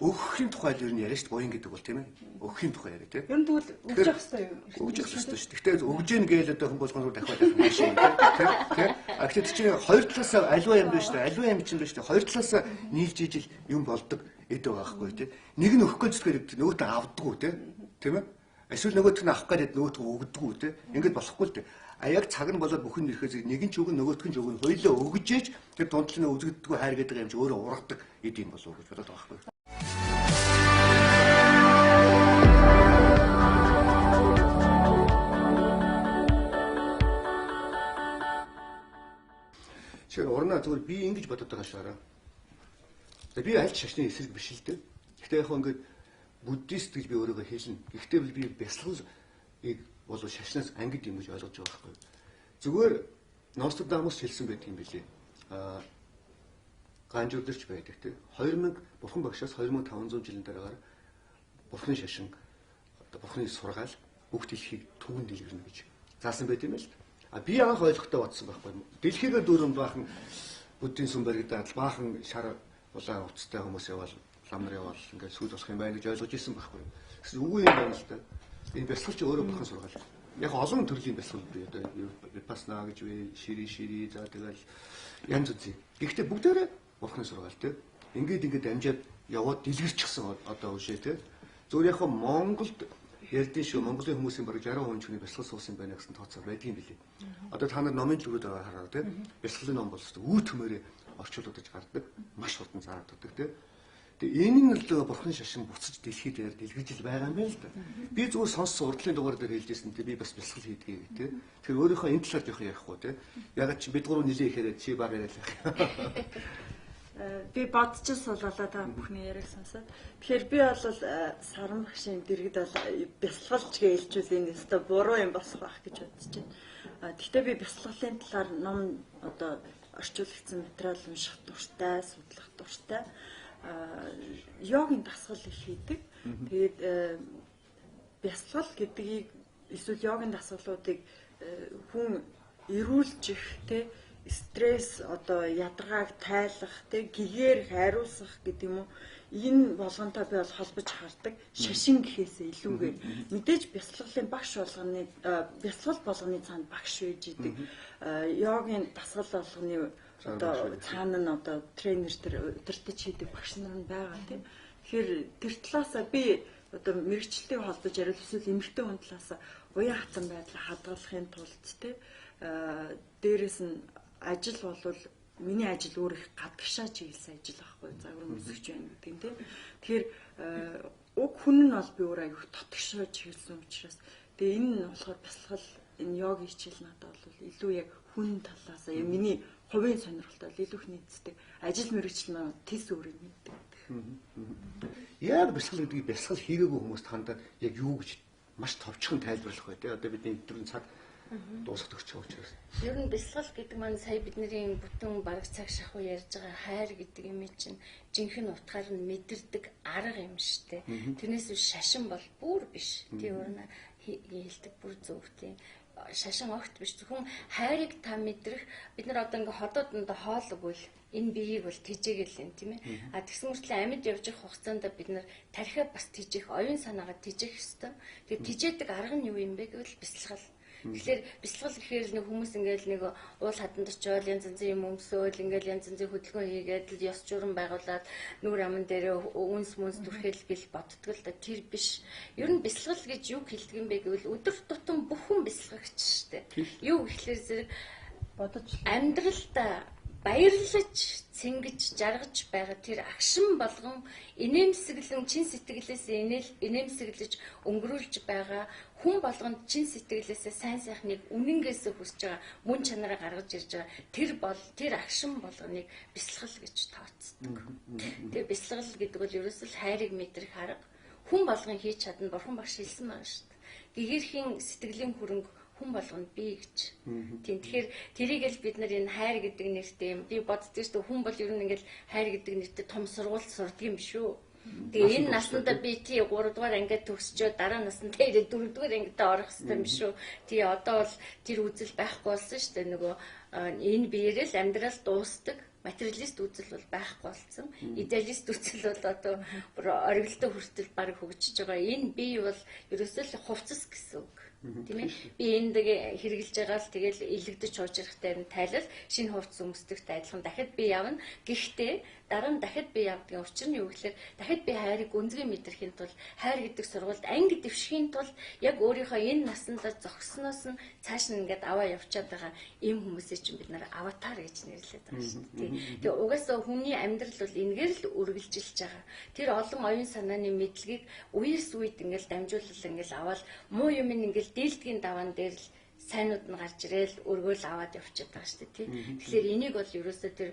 Өгөхийн тухайд ер нь яриа шүү дээ. Буян гэдэг бол тийм ээ. Өгөхийн тухай яриа тийм. Ер нь тэгвэл өгж явах хэрэгтэй юу? Өгж явах хэрэгтэй шүү. Гэхдээ өгж гин гээл одоо хүн болгон руу дахиад авах маш юм тийм. А гэхдээ чи хоёр талаас аливаа юм байна шүү дээ. Аливаа юм чинь байна шүү дээ. Хоёр талаас нийлж ижил юм болдог эд байгаа байхгүй тийм. Нэг нь өгөх гэж зүгээр нөгөөтөө авдаггүй тийм ээ. Эсвэл нөгөөтг нь авах гэдэг нөгөөтг өгдөггүй тийм. Ингээд болохгүй л дээ. А яг цаг нь болоод бүхэн ирэхээс нэг нь ч өгөн нөгөөтг нь ч өгөн хоёулаа өгөжээж тэр дундчлал нь үзэгддэггүй хайр гэдэг юм чи өөрөө ургадаг эд юм болов уу гэж бодоод байгаа байхгүй. Чи урнаа зүгээр би ингэж бодоод байгаа шаараа. Би аль шашны эсрэг биш л дээ. Гэхдээ яг ингээд буддист гэж би өөрийгөө хэлнэ. Гэхдээ би бясалгалыг бол шашнаас ангид юм гэж ойлгож байгаа байхгүй. Зүгээр Нострадамус хэлсэн байдаг юм билээ. Ганжуудэрч байдаг тийм. 2000 бурхан багшаас 2500 жилийн дараагаар бурханы шашин одоо бурханы сургаал бүх дэлхийг түгэн дэлгэрнэ гэж заасан байт юм л. А би анх ойлгохтой бодсон байхгүй юм. Дэлхийгээ дөрөв баахан буддийн сүм баригдаад баахан шар улаан уцтай хүмүүс явал лам нар явал ингээд сүүл босох юм байна гэж ойлгож ирсэн байхгүй юу. Гэсэн үгүй юм байна л да. Энэ бясалгал чи өөрөө бурхан сургаал. Яг олон төрлийн бясалгал бий одоо випассана гэж бий, шири за тэгэл янз бүрийн. Гэхдээ бүгдээрээ бурханы сургаал тийм. Ингээд амжаад яваад дэлгэрчихсэн одоо үшээ тийм. Зүгээр яг Монголд ярьдэн шүү. Монголын хүмүүсийн бараг 60% ч хүний бясалгал суусан байна гэсэн тооцоо байдгийн билий. Одоо та нар номын зүгүүд байгаа хараа тийм. Бясалгалын ном бол үе төмөрөө орчуулгадж гардаг. Маш хурдан зарагддаг тийм. Тэгээ энэ нь л бурханы шашин буцаж дэлхийд дээр дэлгэрж байгаа юм байна л да. Би зүгээр сонссон урдлын дугаар дээр хэлжсэн тийм би бас бясалгал хийдгийг тийм. Тэгэхээр өөрийнхөө энэ талаар жоох ярихгүй тийм. Яг чи бид гурав нилээ ихээр чи баг яриад. Би бодчихсон болоо та бүхний яриаг сонсоод. Тэгэхээр би бол саран багшийн дэргэд бол бясалгалч гэлжүүл энэ өстой буруу юм босох байх гэж бодож байна. Гэхдээ би бясалгалын талаар ном одоо орчуулагдсан материал унших дуртай, судлах дуртай. Йогийн дасгал их хийдэг. Тэгээд бясалгал гэдгийг эсвэл йогийн дасгалуудыг хүн эрүүлж их те стресс одоо ядаргааг тайлах те гэгээр хариулсах гэдэг юм уу энэ болгонтой би бол холбож хардаг шашин гэхээсээ илүүгээр мэдээж бясалгалын багш болгоны бясалгал болгоны цаанд багш байж идэг йогийн дасгал болгоны одоо цаана нь одоо тренер төр удирдах хийдэг багш нар нь байгаа тийм тэгэхээр тэр талаасаа би одоо мэрэгчлэлтэй холбож яриад эсвэл эмэгтэй хүн талаасаа уян хатан байдлаа хадгалахын тулд тийм дээрэс нь ажил болвол миний ажил өөр их гадагшаа чиглэсэн ажил байхгүй загвар мөсгч байна гэдэг юм тийм. Тэгэхээр уг хүн нь бол би өөр аяг тотгошоо чиглэсэн учраас тэгээ энэ нь болохоор бясалгал энэ йогийн хичээл надад бол илүү яг хүн талаас миний хувийн сонирхолтой илүү их нийцдэг ажил мэргэжил нь тис өөрийг мэддэг. Яг бясалгал гэдгийг бясалгал хийгээгүй хүмүүст хандаад яг юу гэж маш товчхон тайлбарлах бай тээ. Одоо бидний өдрийн цаг дуусах гэж учраас. Ер нь бясалгал гэдэг маань сая бидний бүтэн бараг цаг шахуу ярьж байгаа хайр гэдэг юм чинь жинхэнэ утгаар нь мэдэрдэг арга юм штэ. Тэрнээс биш шашин бол бүр биш. Тий өөрнө хэлдэг бүр зөв тий. Шашин огт биш зөвхөн хайрыг та мэдрэх бид нар одоо ингээ ходоод хоол өгвөл энэ биеийг бол тэжээгээл юм тийм ээ. А тэгсэн мөртлөө амьд явж явах хугацаанд бид нар тархиа бас тэжээх, оюун санаагаа тэжээх ёстой. Тэгээд тэжээдэг арга нь юу юм бэ гэвэл бясалгал. Тэгэхээр бясалгал гэхээр нэг хүмүүс ингээл нэг уул хатанд очиод янз янзын юм өмсөөл ингээл янз янзын хөдөлгөөн хийгээд ёс журам байгуулад нүүр аман дээр үнс дүрхэл гэл боддог л да. Тэр биш. Ер нь бясалгал гэж юу хэлдэг юм бэ гэвэл өдөр тутам бүхэн бясалгагч штэ. Юу гэхэлэр зэрэг бодож амьдралдаа баярлаж, цэнгэж, жаргаж байгаа тэр агшин болгон инээмсэглэн чин сэтгэлээс инээмсэглэж өнгөрүүлж байгаа хүн болгонд чин сэтгэлээсээ сайн сайхныг үнэнгээсээ хүсэж байгаа мөн чанараа гаргаж ирж байгаа тэр агшин болгоныг бясалгал гэж тооцдог. Тэгээ бясалгал гэдэг бол ерөөсөл хайрыг мэдрэх арга. Хүн болгон хийж чадна бурхан багш хэлсэн байна шүү дээ. Гэгэрхийн сэтгэлийн хөрөнгө хүн болгонд бий гэж. Тийм тэгэхээр тэрийг л бид нар энэ хайр гэдэг нэртэй юм. Би боддог шүү дээ хүн бол ер нь ингээл хайр гэдэг нэртэй том сургууль сурдаг юм шүү. Тэгээ энэ наснда би 3 дугаар ангид төгсчөө дараа наснда ирээд 4 дугаар ангид орох хэрэгтэй юм шүү. Тэгээ одоо бол тэр үзэл байхгүй болсон шүү дээ. Нөгөө энэ биеэрээ л амьдрал дуустдаг. Материалист үзэл бол байхгүй болсон. Идеалист үзэл бол одоо бүр ориглолтой хүртэл баг хөгжиж байгаа. Энэ бие бол ерөөсөө л хувцас гэсэн үг. Тийм ээ. Би энд хэрэгжилж байгаа л тэгэл илэгдэж ууж ирэхтэй нь тайлал шинэ хувцас өмсдөгтэй адилхан дахиад би явна. Гэхдээ дараа нь дахиад би явдгийн учир нь юу гэхээр дахиад би хайрыг гүнзгий мэдрэхийн тулд хайр гэдэг сургуульд анги дэвшихийн тулд яг өөрийнхөө энэ наснда зогсноос нь цааш нь ингээд аваа явчаад байгаа ийм хүмүүсээ чинь бид нар аватар гэж нэрлэдэг байгаа шүү дээ. Тэгээ угаасаа хүний амьдрал бол энгээр л үргэлжилж байгаа. Тэр олон оюун санааны мэдлэгийг үеэс үед ингээд дамжуулал ингээд аваад муу юм ингээд дийлдгийн даваан дээр л сайнууд нь гарч ирээл өргөөл аваад явчихад байгаа шүү дээ тий. Тэгэхээр энийг бол ерөөсөө тэр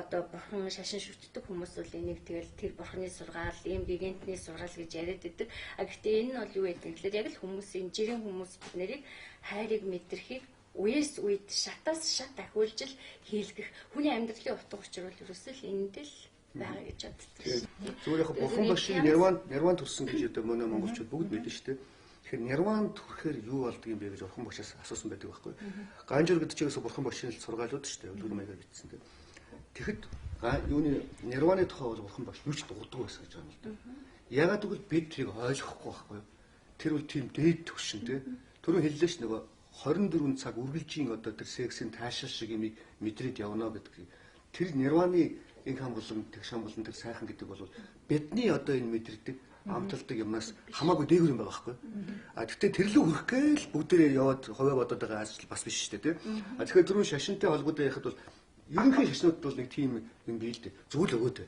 одоо бурхан шашин шүтдэг хүмүүс бол энийг тэгэл тэр бурханы сургаал, ийм гигантны сургаал гэж яриад байдаг. А гэхдээ энэ нь бол юу гэдэг вэ гэхээр яг л хүмүүсийн жирийн хүмүүс бид нарыг хайрыг мэдрэхийг үеэс үед шатаас шат ахиулж хийлгэх хүний амьдралын утга учир бол ерөөсөө л энэндээ л байгаа гэж боддог. Зүгээр яг бурхан багшийн нирван төрсөн гэж одоо мөнөө монголчууд бүгд мэднэ шүү дээ. Тэгэхээр нирванд хүрэхээр юу болдго юм бэ гэж бурхан багшаас асуусан байдаг байхгүй. Ганжуур гэдэг чигээс бурхан багшийн сургаалууд шүү дээ. Өлгөр маягаар бичсэн дээ. Тэгэхэд юуны нирваны тухай бол бурхан багш юу ч дурддаг байсан гэж байна л да. Ягаад гэвэл бид тэрийг ойлгохгүй байхгүй юу? Тэр бол тийм дээд түвшин тий. Түрүү хэллээ ш нөгөө 24 цаг үргэлжийн одоо тэр сексийн таашаал шиг юмыг мэдрээд явна гэдэг. Тэр нирваны инх хамглан тэгш хамглан тэр сайхан гэдэг бол бидний одоо энэ мэдэрдэг амталдаг юмнаас хамаагүй дээгүүр юм байгаа байхгүй. А тэгвэл тэр лөө хүрэх гээл бүгдээрээ яваад хуваа бодоод байгаа ажил бас биш шүү дээ тий. А тэгэхээр түрүү шашинтай холбоотой яхад бол ерөнхий шашнууд бол нэг тийм юм бий л дээ. Зүйл өгөөд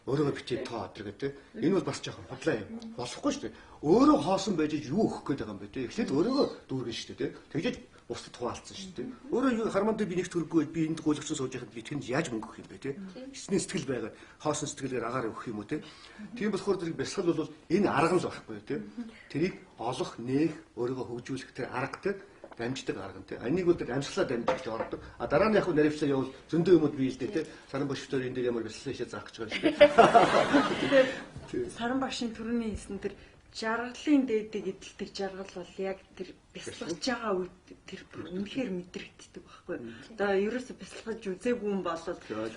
өөрөөгөө бичээд тоо өдр гэдэг. Энэ бол бас жоохон худлаа юм. Болохгүй шүү дээ. Өөрөө хоосон байж юу өгөх гээд байгаа юм бэ те. Эхлээд өөрөөгөө дүүргэн шүү дээ те. Тэгжиж бусдад хуваалцсан шүү дээ. Өөрөө харманд би нэг төрөхгүй би энд гуйлгцсан сууж яхад би тэнд яаж мөнгө өгөх юм бэ те. Эсний сэтгэл байгаад хоосон сэтгэлээр агаар өгөх юм уу те. Тийм болохоор зэрэг бясалгал бол энэ арга л байхгүй те. Тэрийг олох, нээх, өөрийгөө хөгжүүлэх тэр арга те. Дамждаг арга нь тий. Энийг бол амьсгалаа дамжиж ордог. А дараа нь яг наривчлаа явал зөндөө юмуд бий л дээ тий. Саран багшдаар энэ дээр ямар бясалгал хийшээ заах гэж байгаа шүү дээ. Тэгээд саран багшийн төрөний хэлсэн тэр жаргалын дээдэг эдэлдэг жаргал бол яг тэр бясалгаж байгаа үед тэр үнэхээр мэдрэгддэг байхгүй. Одоо ерөөсө бясалгаж үзээгүй юм бол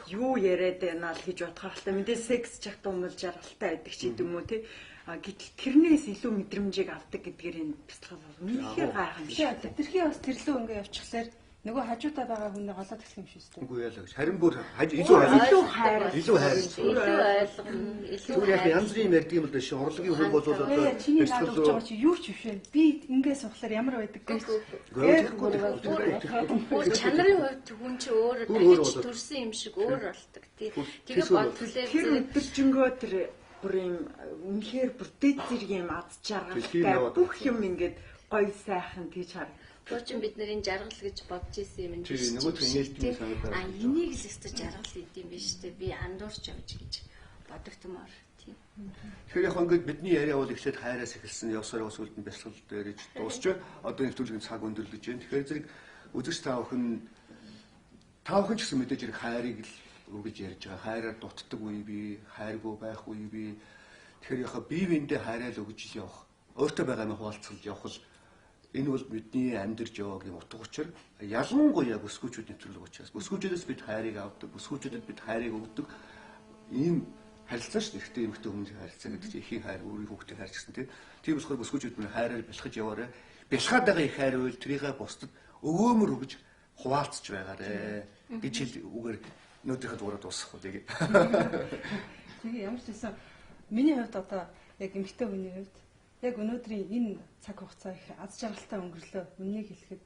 юу яриад байна л гэж бодох хэрэгтэй. Мэдээ секс чагтаа өмнө жаргалтай байдаг ч гэдэм үү тий. Гэтэл тэрнээс илүү мэдрэмжийг авдаг гэдгээр энэ бясалгал бол үнэхээр гайхамшигтай. Тэрхий бас тэрлүү ингээ явчихлаар нөгөө хажуудаа байгаа хүнээ голоод эхлэх юм шүү дээ. Үгүй яалаа гэж. Харин бүр илүү хайр. Илүү ойлгоно. Зүгээр яг янз бүрийн ярьдаг юм л да шин урлагийн хүн бол одоо чиний наад өгч байгаа чи юу ч биш вэ? Би ингээ сухлаар ямар байдаг гэж. Чанарын хувьд хүн чи өөр дахиж төрсэн юм шиг өөр болдог тий. Тэгээ бодлоо тэр өдөржингөө тэр бүр юм үнэхээр бүр дэд зэрэг юм ад жаргалтай бүх юм ингээд гоё сайхан тийж хараг. Туучин бид нарын жаргал гэж бодож исэн юм биш. Нөгөө тэнэлтийн санагдаад. А энийг л өстө жаргал гэдэм биш үү? Би андуурч явж гэж бодогдмоор тийм. Тэгэхээр яг ингээд бидний яриа бол эхлээд хайраас эхэлсэн явсаар өсвөлд нь бясалгал дээр иж дуусч одоо нэвтрүүлгийн цаг өндөрлөж байна. Тэгэхээр зэрэг үзэгч та бүхэн ч гэсэн мэдээж хэрэг хайрыг л өгж ярьж байгаа. Хайраар дутдаг үе би, хайргүй байх үе би. Тэгэхээр яхаа бие биендээ хайраа л өгж явах. Өөртөө байгаа юм хуваалцуулж явах л энэ бол бидний амьдарч яваагийн утга учир. Ялангуяа бүсгүүчүүд нэвтрүүлэг учраас бүсгүүчүүдээс бид хайрыг авдаг, бүсгүүчүүдэд бид хайрыг өгдөг. Ийм харилцаа шүү дээ. Ихтэй эмэгтэй хүмүүсийн харилцаа гэдэг чинь ихийн хайр, өөрийн хүүхдийн хайр гэсэн тийм болохоор бүсгүүчүүд минь хайраар бэлхэж яваарай. бэлхаад байгаа их хайр үйл тэрийгээ бусдад өгөөмөр өгж хуваалцж байгаарэ гэж хэл үгээр нүүдийнхээ дугаараа дуусгах уу тэгээд. Тэгээ ямар ч байсан миний хувьд одоо яг эмэгтэй хүний хувьд яг өнөөдрийн энэ цаг хугацаа их аз жаргалтай өнгөрлөө. Үнийг хэлэхэд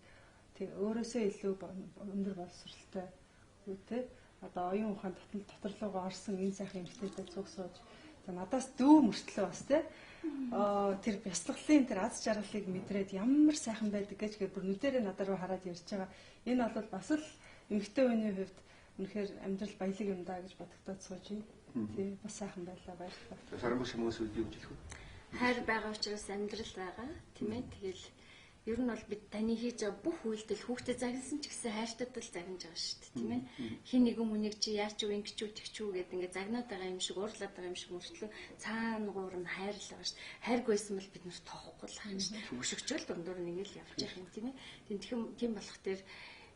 тэг өөрөөсөө илүү өндөр боловсралтай үүтэй одоо оюун ухаан доторлогоо орсон энэ сайхан эмэгтэйтэй цуг сууж за надаас дүү мөртлөө бас тэр бясалгалын тэр аз жаргалыг мэдрээд ямар сайхан байдаг гэж бүр нүдэрээ надад руу хараад ярьж байгаа. Энэ бол бас л эмэгтэй хүний хувьд үнэхээр амьдрал баялаг юм даа гэж бодогдоод сууж байна. Тийм бас сайхан байлаа баярлалаа. Сарамбаш хүмүүс үү гэж хэлэх үү? Хайр байгаа учраас амьдрал байгаа тийм ээ. Тэгэл ер нь бол бид таны хийж байгаа бүх үйлдэл хүүхдэд загнасан ч гэсэн хайртад л загнаж байгаа шүү дээ тийм ээ. Хин нэгэн хүнийг чи яач юу ингэч үү тэгч үү гэдэг ингээд загнаад байгаа юм шиг уурлаад байгаа юм шиг мөртлөө цаана гуур нь хайрлал байгаа шүү дээ. Хайргүйсэн бол бид нарт тоохгүй л хаана шүү дээ. Өшөгчөл дундуур нэг л явж байгаа юм тийм ээ. Тийм болох дээр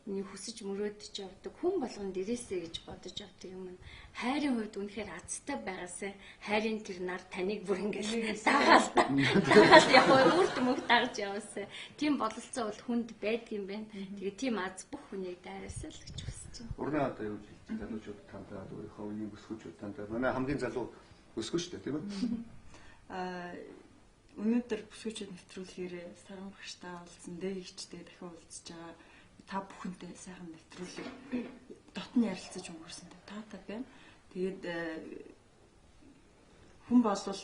миний хүсэж мөрөөдөж явдаг хүн болгонд ирээсэ гэж бодож явдаг юм. Хайрын хувьд үнэхээр азтай байгаасаа хайрын тэр нар таныг бүр ингээд дагаад яг үрд мөг дагж яваасаа. Тийм бололцоо бол хүнд байдаг юм байна. Тэгээ тийм аз бүх хүнийг дайраасаа л гэж хүсэж байна. Урнаа одоо юу гэж залуучууд тандаа өөрийнхөө үеийн өсгөөчүүд тандаа манай хамгийн залуу өсгөө шүү дээ тийм ээ. Өнөөдөр бүсгүүчүүд нэвтрүүлгээрээ саран багштай уулзсан дээгчтэй дахин уулзж байгаа. Та бүхэнтэй сайхан нэвтрүүлэг дотн ярилцаж өнгөрсөнтэй таатай байна. Тэгээд хүн болвол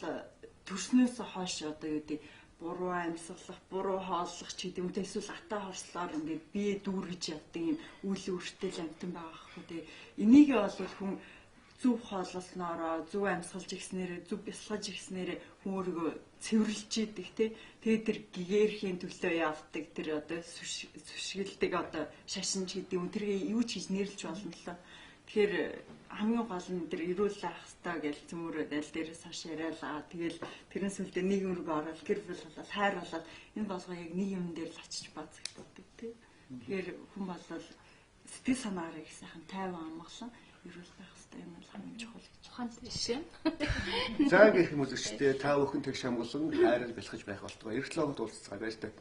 төрснөөс хойш одоо юу гэдэг буруу амьсгалах, буруу хооллох ч гэдэг юм те эсвэл атаа хорслоор ингээд бие дүүргэж явдаг юм үйл өөртөл амтан байгаа хэрэг. Тэгээд энийг бол хүн зөв хооллолноороо, зөв амьсгалж игснээрээ, зөв бясалгаж игснээрээ хүн өөрийгөө цэвэрлж идэг те. Тэгээд тэр гэгэрхийн төлөө явдаг тэр одоо сүшгэлдэг одоо шашинч гэдэг юм тэргээ юу ч хийж нэрлж болно л доо. Тэгэхээр хамгийн гол нь тэр эрүүл ах хэвээр гэж цөмөрөд аль дээрээс хаш яриалаа. Тэгэл тэрнээс үлдээ нийгэм рүү ороод гэр бүл болоод хайр болоод энэ болгоо яг нэг юм дээр л очиж бацах гэдэг те. Тэгэхээр хүн болол сэтгэл санаараа их сайхан тайван амгалан эрүүл байх хэрэгтэй юм л хамгийн чухал гэж ухаантай биш. За гэх юм үзэгчдээ та бүхэн тэг шамглан хайраар бэлхэж байх болтугай. Эрт логод уулзцгаая баяр таа.